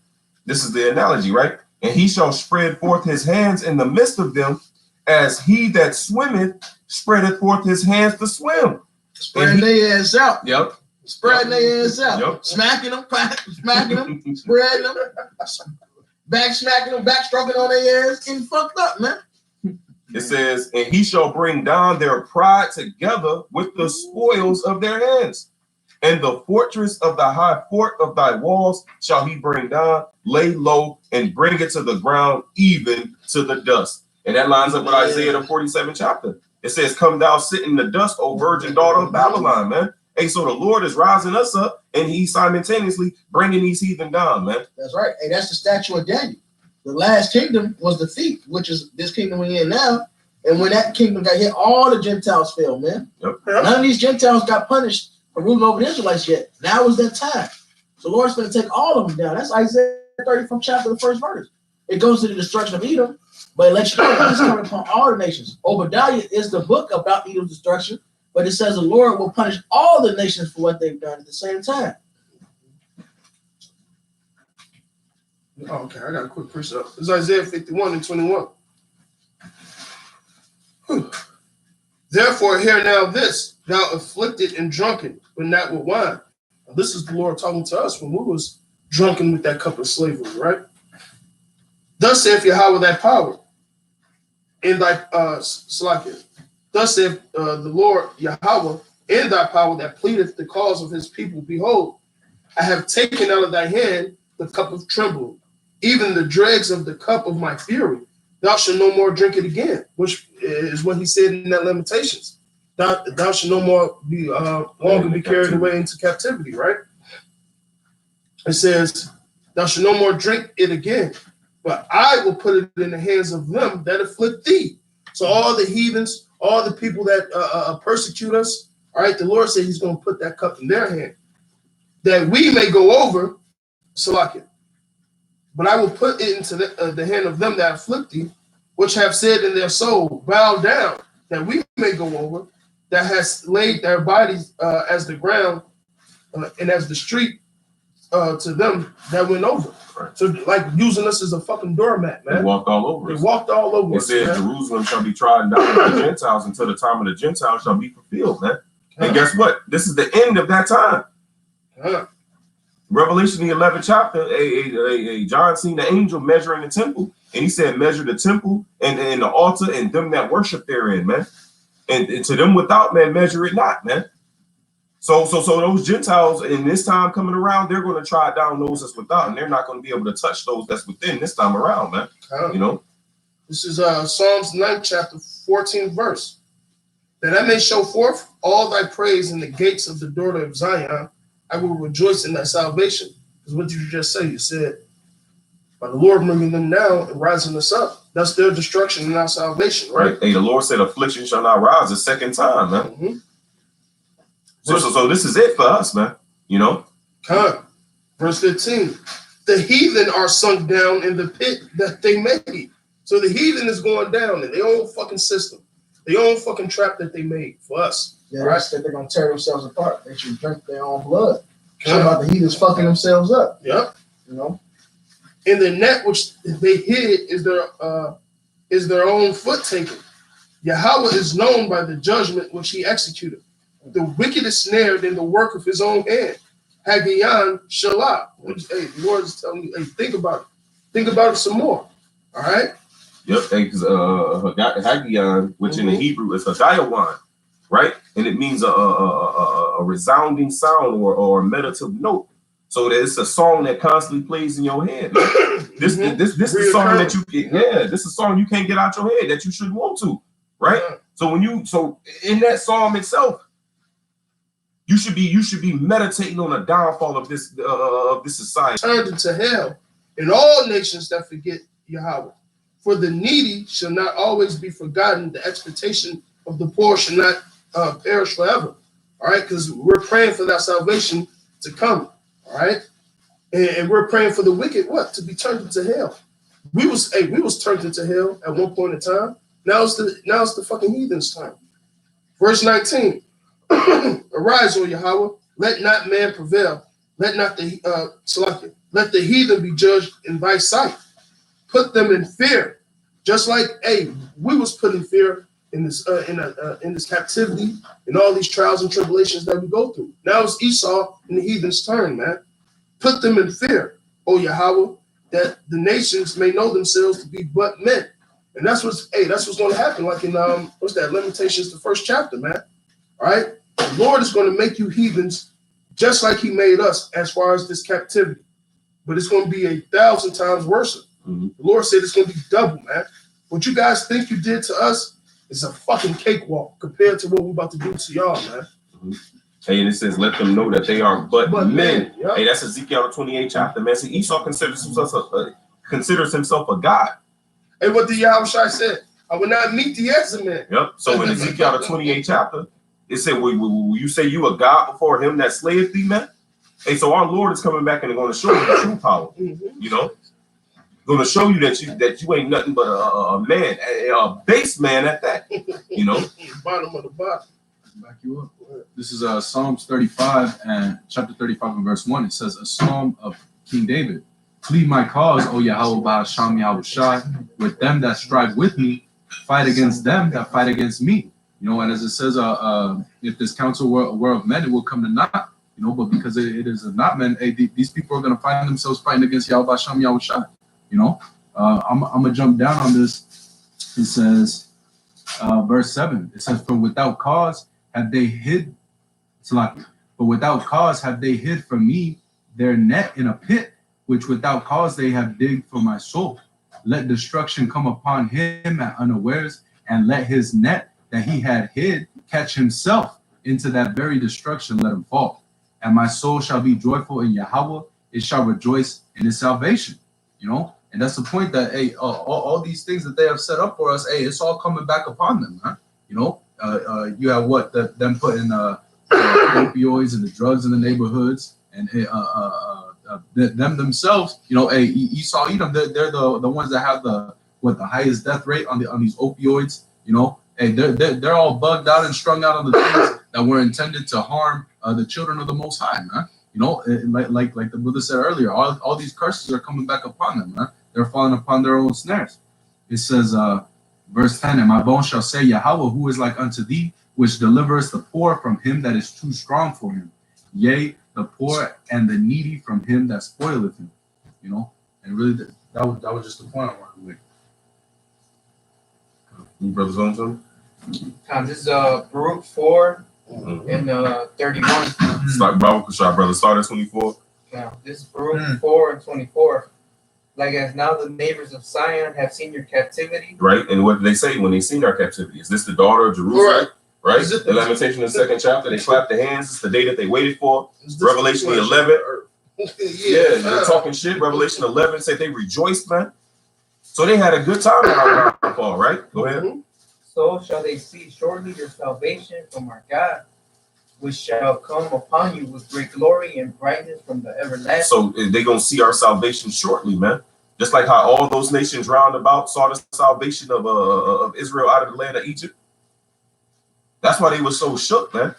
This is the analogy, right? "And he shall spread forth his hands in the midst of them, as he that swimmeth spreadeth forth his hands to swim." Spreading their ass out. Yep. Spreading their ass out. Yep. Smacking them, spreading them, back smacking them, back stroking on their ass, getting fucked up, man. It says, "And he shall bring down their pride together with the spoils of their hands." And the fortress of the high fort of thy walls shall he bring down, lay low, and bring it to the ground, even to the dust. And that lines up with Isaiah the 47th chapter. It says, come thou sit in the dust, O virgin daughter of Babylon, man. Hey, so the Lord is rising us up, and he's simultaneously bringing these heathen down, man. That's right. Hey, that's the statue of Daniel. The last kingdom was the thief, which is this kingdom we're in now. And when that kingdom got hit, all the Gentiles fell, man. Yep. None of these Gentiles got punished for ruling over the Israelites yet. Now is that time. So the Lord's going to take all of them down. That's Isaiah 30 from chapter, the first verse. It goes to the destruction of Edom, but it lets you know it's coming upon all the nations. Obadiah is the book about Edom's destruction, but it says the Lord will punish all the nations for what they've done at the same time. Okay, I got a quick precept. It's Isaiah 51 and 21. Therefore, hear now this, thou afflicted and drunken, but not with wine. Now, this is the Lord talking to us when we was drunken with that cup of slavery, right? Thus saith Yahweh thy power in thy Salakia. Thus saith the Lord Yahweh in thy power that pleadeth the cause of his people. Behold, I have taken out of thy hand the cup of trembling, even the dregs of the cup of my fury. Thou shalt no more drink it again, which is what he said in that Lamentations. Thou shalt no more be longer be carried away into captivity, right? It says, thou shalt no more drink it again, but I will put it in the hands of them that afflict thee. So all the heathens, all the people that persecute us, all right, the Lord said he's going to put that cup in their hand, that we may go over, Salakia. But I will put it into the hand of them that afflict thee, which have said in their soul, bow down, that we may go over, that has laid their bodies as the ground and as the street to them that went over. Right. So like using us as a fucking doormat, man. They walked all over They us. walked all over It us. says Man. Jerusalem shall be trodden down by the Gentiles until the time of the Gentiles shall be fulfilled, man. And guess what? This is the end of that time. Revelation, the 11th chapter, John seen the angel measuring the temple, and he said, measure the temple and the altar and them that worship therein, man. And to them without, man, measure it not, man. So those Gentiles in this time coming around, they're going to try down those that's without, and they're not going to be able to touch those that's within this time around, man. You know? This is Psalms 9, chapter 14, verse. That I may show forth all thy praise in the gates of the daughter of Zion, I will rejoice in thy salvation. Because what did you just say? You said, by the Lord bringing them down and rising us up. That's their destruction and our salvation, right? Hey, the Lord said, affliction shall not rise a second time, man. Mm-hmm. So this is it for us, man. You know? Verse 15. The heathen are sunk down in the pit that they made. So the heathen is going down in their own fucking system, their own fucking trap that they made for us. Yeah, that's that they're going to tear themselves apart. They should drink their own blood. Talk about the heathens fucking themselves up. Yep. You know? In the net which they hid is their own foot taken. Yahweh is known by the judgment which he executed. The wicked is snared in the work of his own hand. Haggayon Shalah. Which, hey, the Lord is telling you, hey, think about it. Think about it some more. All right? Yep, because Haggayon, which in the Hebrew is Haggayon, right? And it means a resounding sound or a meditative note. So that it's a song that constantly plays in your head. This is a song that this is a song you can't get out your head that you shouldn't want to, right? So in that psalm itself, you should be meditating on the downfall of this society. Turned into hell in all nations that forget Yahweh. For the needy shall not always be forgotten. The expectation of the poor shall not perish forever. All right, because we're praying for that salvation to come. All right, and we're praying for the wicked to be turned into hell. We was turned into hell at one point in time. Now it's the fucking heathens' time. Verse 19. Arise, O Yahweh, let not man prevail. Let not let the heathen be judged in thy sight. Put them in fear, just like we was put in fear in this captivity and all these trials and tribulations that we go through. Now it's Esau and the heathen's turn, man. Put them in fear, O Yahweh, that the nations may know themselves to be but men. And that's what's going to happen. Like in Lamentations, the first chapter, man. All right, the Lord is going to make you heathens just like he made us as far as this captivity. But it's going to be 1,000 times worse. Mhm. The Lord said it's going to be double, man. What you guys think you did to us is a fucking cakewalk compared to what we're about to do to y'all, man. Hey, and it says, let them know that they are but men. Yup. Hey, that's Ezekiel the 28th chapter, man. See, Esau considers himself a god. And what the Yahushua said, I will not meet the man. Yep. So in Ezekiel the 28th chapter, it said, will you say you a god before him that slayeth thee, man? Hey, so our Lord is coming back and going to show you the true power. Mm-hmm. You know, going to show you that you ain't nothing but a man, a base man at that. You know, Bottom of the bottom. Back you up. This is Psalms 35 and chapter 35 and verse 1. It says, a psalm of King David. Plead my cause, O Yahweh Ba'asham Yahushai, with them that strive with me, fight against them that fight against me. You know, and as it says, if this counsel were of men, it will come to naught. You know, but because it is not men, hey, these people are going to find themselves fighting against Yahweh Ba'asham Yahushai. You know, I'm going to jump down on this. It says, verse 7, it says, for without cause have they hid, but without cause have they hid from me their net in a pit, which without cause they have digged for my soul. Let destruction come upon him at unawares, and let his net that he had hid catch himself into that very destruction, let him fall. And my soul shall be joyful in Yahweh, it shall rejoice in his salvation. You know, and that's the point that, hey, all these things that they have set up for us, hey, it's all coming back upon them, huh? You know, you have them putting opioids and the drugs in the neighborhoods, and them themselves, you know, hey, Esau, Edom, they're the ones that have the highest death rate on these opioids. You know, hey, they're all bugged out and strung out on the things that were intended to harm the children of the Most High, man. You know, like the Buddha said earlier, all these curses are coming back upon them, man. They're falling upon their own snares. It says, verse 10, and my bones shall say, Yahweh, who is like unto thee, which delivereth the poor from him that is too strong for him. Yea, the poor and the needy from him that spoileth him. You know, and really that was just the point I wanted to make. you brothers on something? This is Baruch 4 Mm-hmm. and 31. Start, brother. Start at 24. Now, this is Baruch 4 and 24. Like as now the neighbors of Sion have seen your captivity. Right, and what did they say when they seen our captivity? Is this the daughter of Jerusalem? Right. Is it The Lamentation in the 2nd chapter. They clapped their hands. It's the day that they waited for. Is this Revelation the 11. Yeah, They're talking shit. Revelation 11 said they rejoiced, man. So they had a good time in our downfall, right? Go ahead. Mhm. So shall they see shortly your salvation from our God, which shall come upon you with great glory and brightness from the everlasting. So they're going to see our salvation shortly, man. Just like how all those nations round about saw the salvation of Israel out of the land of Egypt. That's why they were so shook, man.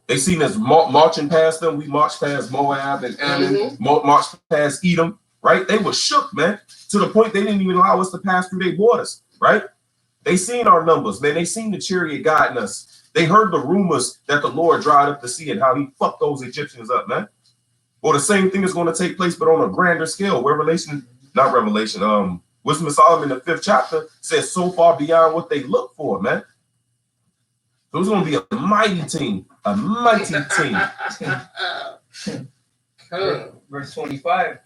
They seen us marching past them. We marched past Moab and Ammon, marched past Edom, right? They were shook, man, to the point they didn't even allow us to pass through their borders, right? They seen our numbers, man. They seen the chariot guiding us. They heard the rumors that the Lord dried up the sea and how he fucked those Egyptians up, man. Well, the same thing is going to take place, but on a grander scale. Wisdom of Solomon, the 5th chapter, says so far beyond what they look for, man. So it's going to be a mighty team, Verse 25.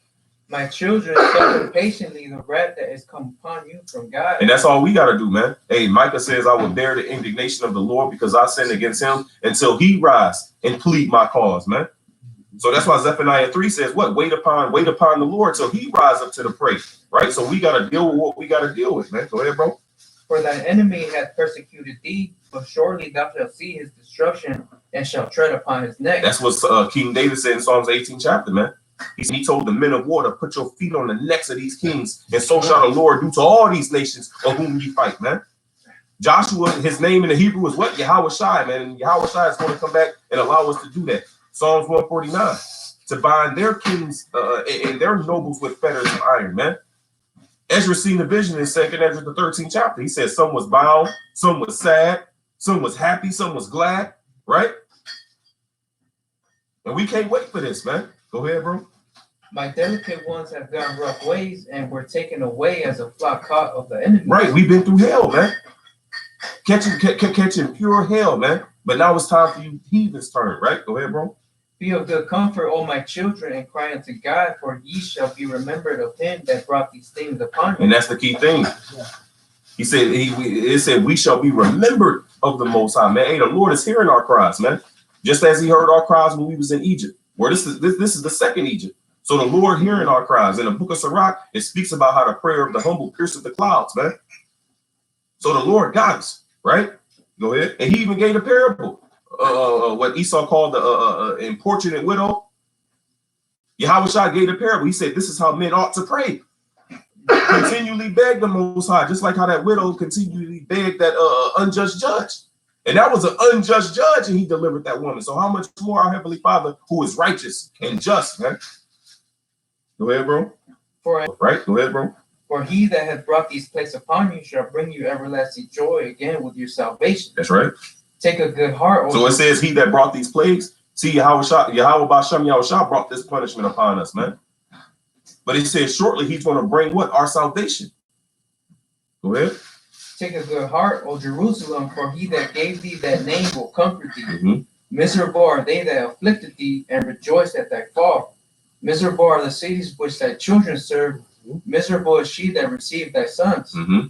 My children suffer patiently the wrath that is come upon you from God. And that's all we got to do, man. Hey, Micah says, I will bear the indignation of the Lord because I sinned against him until he rise and plead my cause, man. So that's why Zephaniah 3 says, what? Wait upon the Lord till he rise up to the prey, right? So we got to deal with what we got to deal with, man. Go ahead, bro. For thine enemy hath persecuted thee, but surely thou shalt see his destruction and shalt tread upon his neck. That's what King David said in Psalms 18 chapter, man. He told the men of war to put your feet on the necks of these kings, and so shall the Lord do to all these nations of whom ye fight, man. Joshua, his name in the Hebrew is what? Yahweh Shai, man. And Yahweh Shai is going to come back and allow us to do that. Psalms 149, to bind their kings and their nobles with fetters of iron, man. Ezra seen the vision in 2nd Ezra, the 13th chapter. He said some was bound, some was sad, some was happy, some was glad, right? And we can't wait for this, man. Go ahead, bro. My delicate ones have gone rough ways and were taken away as a flock caught of the enemy. Right, we've been through hell, man. Catching pure hell, man. But now it's time for you heathens' turn, right? Go ahead, bro. Be of good comfort, O my children, and cry unto God, for ye shall be remembered of him that brought these things upon you. And that's the key thing. He said, it said, we shall be remembered of the Most High, man. Hey, the Lord is hearing our cries, man. Just as he heard our cries when we was in Egypt. Where this is the second Egypt. So the Lord hearing our cries. In the book of Sirach, it speaks about how the prayer of the humble pierces the clouds, man. So the Lord got us, right? Go ahead. And he even gave a parable. What Esau called the importunate widow. Yahushua gave a parable. He said, this is how men ought to pray. Continually beg the Most High, just like how that widow continually begged that unjust judge. And that was an unjust judge, and he delivered that woman. So how much more our Heavenly Father, who is righteous and just, man? Go ahead, bro. Right? Go ahead, bro. For he that hath brought these plagues upon you shall bring you everlasting joy again with your salvation. That's right. Take a good heart. So it says he that brought these plagues. See, Yahweh Bashem Yahushua brought this punishment upon us, man. But it says shortly he's going to bring what? Our salvation. Go ahead. Take a good heart, O Jerusalem, for he that gave thee that name will comfort thee. Mm-hmm. Miserable are they that afflicted thee, and rejoice at thy fall. Miserable are the cities which thy children serve. Miserable is she that received thy sons. Mm-hmm.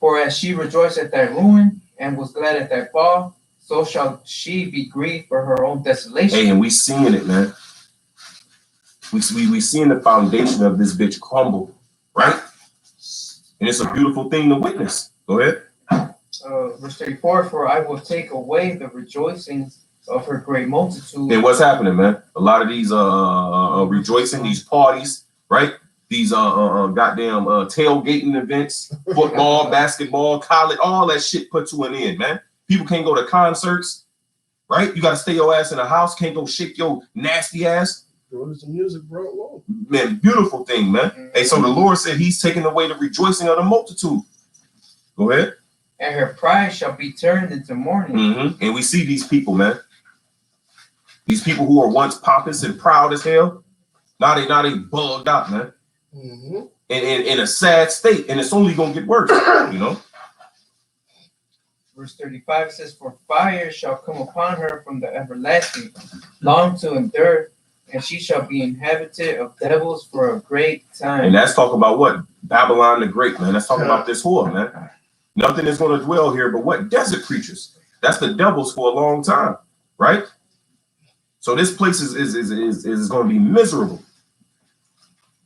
For as she rejoiced at thy ruin, and was glad at thy fall, so shall she be grieved for her own desolation. Hey, and we seeing it, man. We seeing the foundation of this bitch crumble, right? And it's a beautiful thing to witness. Go ahead. Verse 34, for I will take away the rejoicings of her great multitude. And what's happening, man? A lot of these rejoicing, these parties, right? These goddamn tailgating events, football, basketball, college, all that shit put to an end, man. People can't go to concerts, right? You got to stay your ass in the house. Can't go shake your nasty ass. The music brought low. Man, beautiful thing, man. Mm-hmm. Hey, so the Lord said he's taking away the rejoicing of the multitude. Go ahead. And her pride shall be turned into mourning. Mm-hmm. And we see these people, man. These people who are once pompous and proud as hell. Now they bugged out, man. Mm-hmm. In a sad state. And it's only going to get worse, you know? Verse 35 says, for fire shall come upon her from the everlasting, long to endure, and she shall be inhabited of devils for a great time. And that's talking about what? Babylon the Great, man. That's talking about this whore, man. Nothing is going to dwell here but what? Desert creatures. That's the devils for a long time, right? So this place is going to be miserable.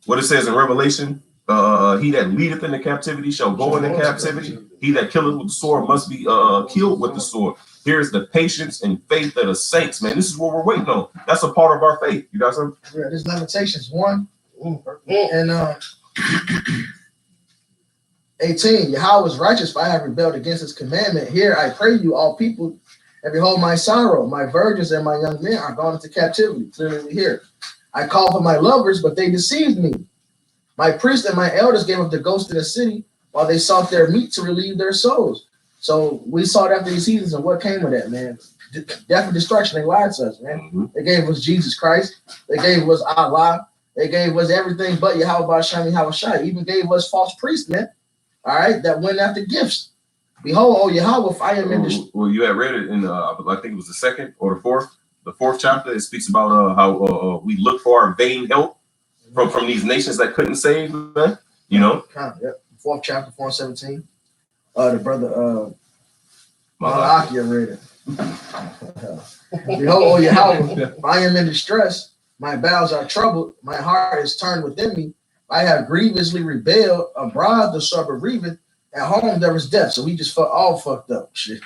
What it says in Revelation, he that leadeth into captivity shall go into captivity. He that killeth with the sword must be killed with the sword. Here's the patience and faith of the saints, man. This is what we're waiting on. That's a part of our faith. You got something? Yeah, this Lamentations 1 and 18. Yahweh is righteous, for I have rebelled against his commandment. Here I pray you, all people, and behold my sorrow. My virgins and my young men are gone into captivity. Clearly we hear. I called for my lovers, but they deceived me. My priests and my elders gave up the ghost in the city, while they sought their meat to relieve their souls. So we sought after these heathens, and what came of that, man? Death and destruction. They lied to us, man. Mm-hmm. They gave us Jesus Christ. They gave us Allah. They gave us everything but Yahweh Bashem Yahushua. Even gave us false priests, man. All right, that went after gifts. Behold, O Yahweh, if I am in this. Well, you had read it in I think it was the second or the fourth chapter. It speaks about how we look for our vain help from these nations that couldn't save, man. You know. Yep. 4th chapter, 4:17. The brother Malachi read it. Behold, O Yahweh, if I am in distress, my bowels are troubled, my heart is turned within me. I have grievously rebelled. Abroad the sword bereaveth, at home there is death. So we just all fucked up. Shit.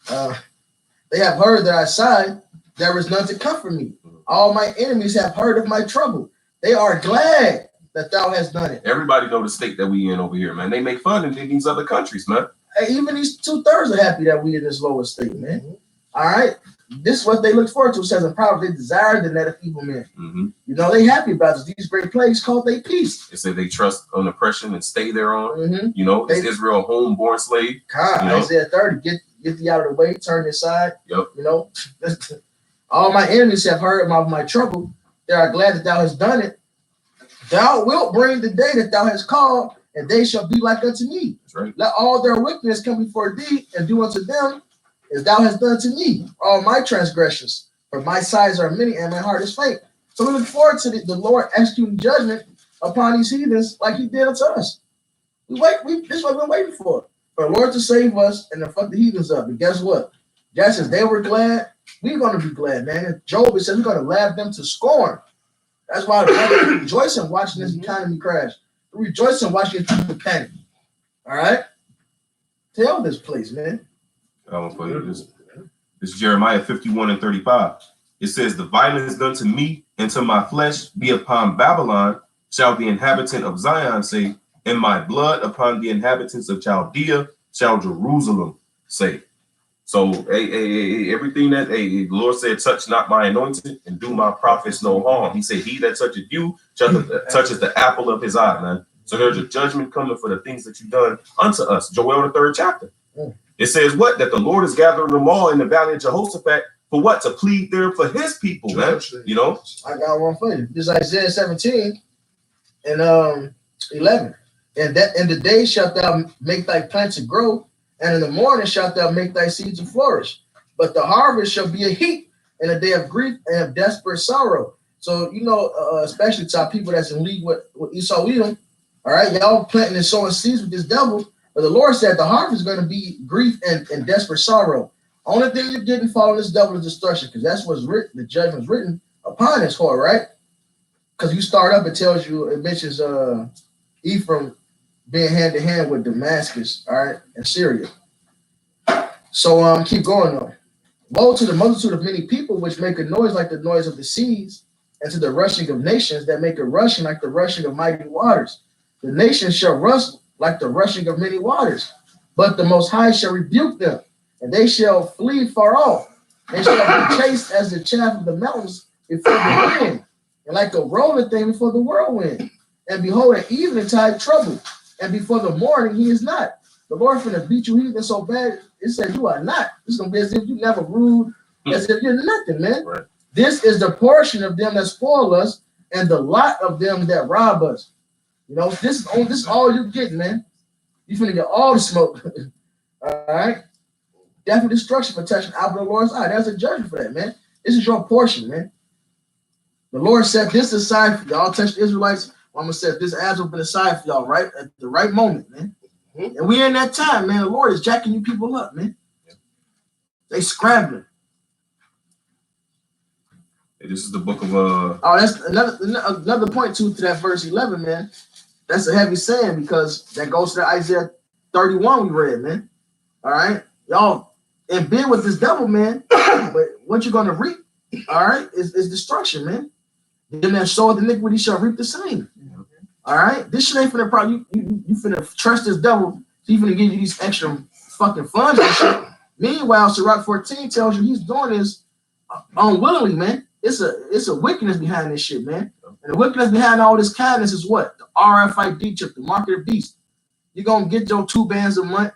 They have heard that I sighed, there is none to comfort me. All my enemies have heard of my trouble. They are glad that thou hast done it. Everybody know the state that we in over here, man. They make fun in these other countries, man. Hey, even these 2/3 are happy that we in this lower state, man. Mm-hmm. All right. This is what they look forward to. It says in Proverbs, they desire the net of evil men. Mm-hmm. You know, they happy about this. These great plagues called they peace. They say they trust on oppression and stay thereon. Mm-hmm. You know, is Israel a homeborn slave? God, You know? Isaiah 30, get thee out of the way, turn aside. Yep. You know, all my enemies have heard of my trouble. They are glad that thou hast done it. Thou wilt bring the day that thou hast called, and they shall be like unto me. That's right. Let all their wickedness come before thee, and do unto them as thou hast done to me. All my transgressions, For my sides are many and my heart is faint. So we look forward to the Lord executing judgment upon these heathens like he did unto us. This is what we've been waiting for the Lord to save us and to fuck the heathens up. And guess what? Just as they were glad, we're going to be glad, man. In Job, it says we're going to laugh them to scorn. That's why we rejoice in watching this economy crash. We rejoice in watching people panic. All right? Tell this place, man. I will play this. This is Jeremiah 51 and 35. It says, the violence done to me and to my flesh be upon Babylon, shall the inhabitant of Zion say, and my blood upon the inhabitants of Chaldea shall Jerusalem say. So everything that the Lord said, touch not my anointed and do my prophets no harm. He said, he that toucheth you touches the apple of his eye, man. So there's a judgment coming for the things that you've done unto us. Joel, the 3rd chapter. It says what? That the Lord is gathering them all in the valley of Jehoshaphat for what? To plead there for his people, man. You know? I got one for you. This is Isaiah 17 and 11. And that in the day shalt thou make thy plants to grow, and in the morning shalt thou make thy seeds to flourish. But the harvest shall be a heap in a day of grief and of desperate sorrow. So, you know, especially to our people that's in league with Esau Edom, all right, y'all planting and sowing seeds with this devil. But the Lord said the harvest is going to be grief and desperate sorrow. Only thing you're getting following this devil is destruction, because that's what's written, the judgment's written upon this whore, right? Because you start up, it tells you, it mentions Ephraim being hand to hand with Damascus, all right, and Syria. So keep going though. Woe to the multitude of many people which make a noise like the noise of the seas, and to the rushing of nations that make a rushing like the rushing of mighty waters. The nations shall rush like the rushing of many waters, but the Most High shall rebuke them, and they shall flee far off. They shall be chased as the chaff of the mountains before the wind, and like a rolling thing before the whirlwind. And behold, at eventide trouble, and before the morning he is not. The Lord finna beat you heathen so bad, it said you are not. It's gonna be as if you never ruled, as if you're nothing, man. Right. This is the portion of them that spoil us, and the lot of them that rob us. You know, this is all you're getting, man. You finna get all the smoke. All right. Death and destruction for touching out of the Lord's eye. That's a judgment for that, man. This is your portion, man. The Lord set this aside for y'all. Touch the Israelites. I'm gonna set this as been aside for y'all, right at the right moment, man. And we in that time, man. The Lord is jacking you people up, man. They scrambling. Hey, this is the book of Oh, that's another point to that verse 11, man. That's a heavy saying, because that goes to the Isaiah 31 we read, man. All right, y'all in bed with this devil, man. But what you're gonna reap, all right, is destruction, man. Them that soweth iniquity shall reap the same. All right, this shit ain't finna probably you finna trust this devil. He's finna give you these extra fucking funds and shit. Meanwhile, Sirach 14 tells you he's doing this unwillingly, man. It's a wickedness behind this shit, man. And the wickedness behind all this kindness is what? The RFID chip, the mark of the beast. You're gonna get your 2 bands a month,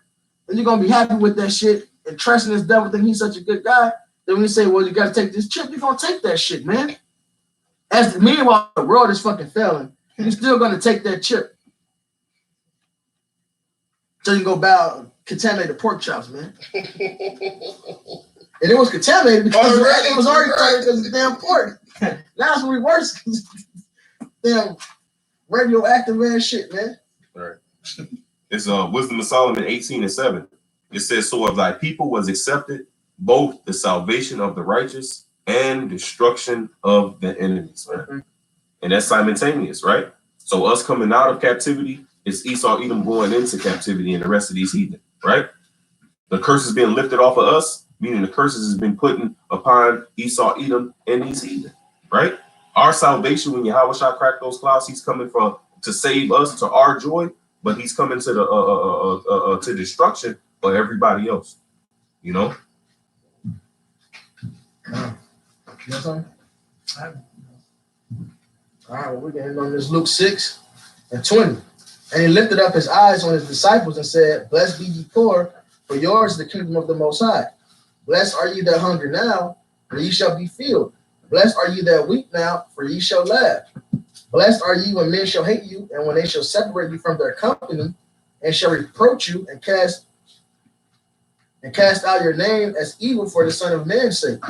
and you're gonna be happy with that shit and trusting this devil, think he's such a good guy. Then when you say, well, you gotta take this chip, you're gonna take that shit, man. Meanwhile, the world is fucking failing. You're still gonna take that chip. So you can go buy contaminated pork chops, man. And it was contaminated because it was already contaminated because of the damn pork. Now it's really worse. Damn radioactive ass shit, man. right. It's Wisdom of Solomon 18 and 7. It says, so of thy people was accepted both the salvation of the righteous and destruction of the enemies, man. And that's simultaneous, right? So us coming out of captivity is Esau Edom going into captivity and the rest of these heathen, right? The curse is being lifted off of us, meaning the curses has been put upon Esau Edom and these heathen, right? Our salvation, when Yahweh shall crack those clouds, he's coming to save us, to our joy, but he's coming to the to destruction for everybody else, you know? You know something? All right, well, we're going to end on this Luke 6 and 20. And he lifted up his eyes on his disciples and said, blessed be ye poor, for yours is the kingdom of the Most High. Blessed are ye that hunger now, for ye shall be filled. Blessed are ye that weep now, for ye shall laugh. Blessed are ye when men shall hate you, and when they shall separate you from their company, and shall reproach you, and cast out your name as evil for the Son of Man's sake.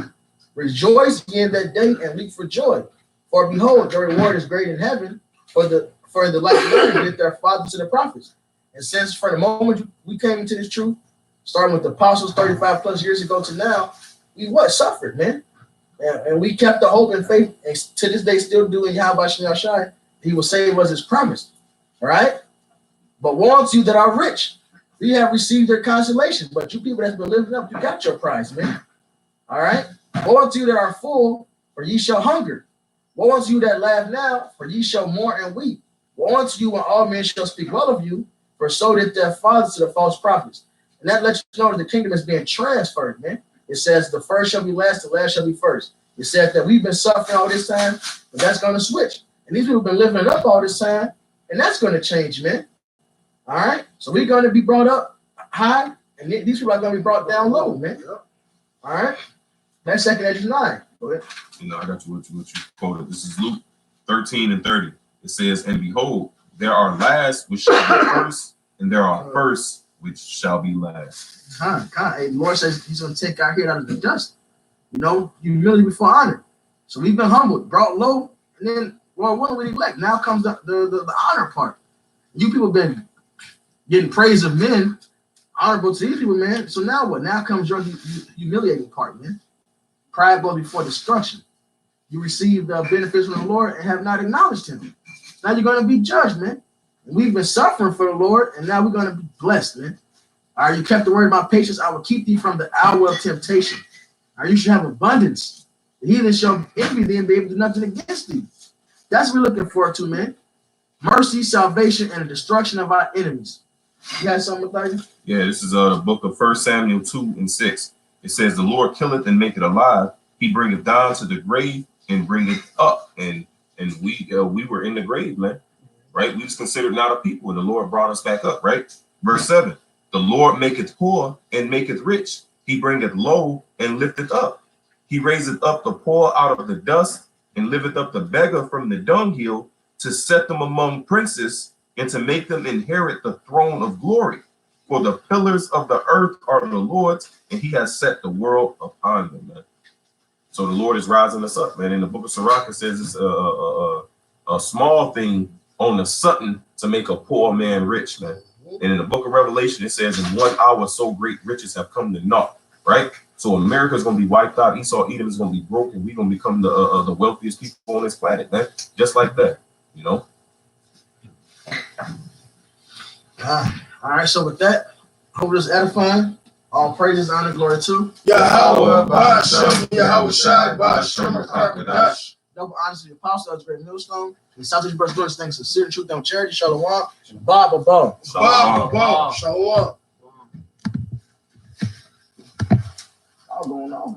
Rejoice ye in that day and leap for joy. For behold, the reward is great in heaven for the like manner did their fathers to the prophets. And since from the moment we came into this truth, starting with the apostles 35 plus years ago to now, we suffered, man. And we kept the hope and faith, and to this day still do in Yahweh Shai. He will save us as promised. All right? But woe unto you that are rich, we have received their consolation. But you people that's been living up, you got your prize, man. All right? Woe unto you that are full, for ye shall hunger. Woe unto you that laugh now, for ye shall mourn and weep. Woe unto you when all men shall speak well of you, for so did their fathers to the false prophets. And that lets you know that the kingdom is being transferred, man. It says the first shall be last, the last shall be first. It says that we've been suffering all this time, but that's going to switch. And these people have been living it up all this time, and that's going to change, man. All right? So we're going to be brought up high, and these people are going to be brought down low, man. All right? That's 2 Esdras 9. Go ahead. You know, I got you what you quoted. This is Luke 13 and 30. It says, and behold, there are last which shall be first, and there are first which shall be last. God. Hey, the Lord says he's going to take our head out of the dust. You know, humility before honor. So we've been humbled, brought low, and then, well, what do we neglect? Now comes the honor part. You people been getting praise of men, honorable to these people, man. So now what? Now comes your humiliating part, man. Pride goes before destruction. You received the benefits from the Lord and have not acknowledged him. Now you're going to be judged, man. And we've been suffering for the Lord, and now we're going to be blessed, man. All right, you kept the word of my patience. I will keep thee from the hour of temptation. All right, you should have abundance. The heathen shall envy thee and be able to do nothing against thee. That's what we're looking forward to, man. Mercy, salvation, and the destruction of our enemies. You got something, Matthew? Yeah, this is the book of 1 Samuel 2 and 6. It says, the Lord killeth and maketh alive. He bringeth down to the grave and bringeth up. And we were in the grave, man. Right? We was considered not a people, and the Lord brought us back up, right? Verse 7. The Lord maketh poor and maketh rich. He bringeth low and lifteth up. He raiseth up the poor out of the dust and lifteth up the beggar from the dunghill, to set them among princes and to make them inherit the throne of glory. For the pillars of the earth are the Lord's, and he has set the world upon them, man. So the Lord is rising us up, man. In the book of Sirach, it says it's a small thing on the sudden to make a poor man rich, man. And in the book of Revelation, it says in 1 hour, so great riches have come to naught, right? So America is going to be wiped out. Esau, Edom is going to be broken. We're going to become the wealthiest people on this planet, man. Just like that, you know? All right, so with that, hope this edifying. All praises, honor, glory to Yahweh Ba'ashem, Yahweh Shai Ba'ashem HaKadosh. double honors to the apostle of the great millstone. And South Brothers doing things sincere, truth, and charity. Shalom. Bob. Shalom. Shalom. All going on.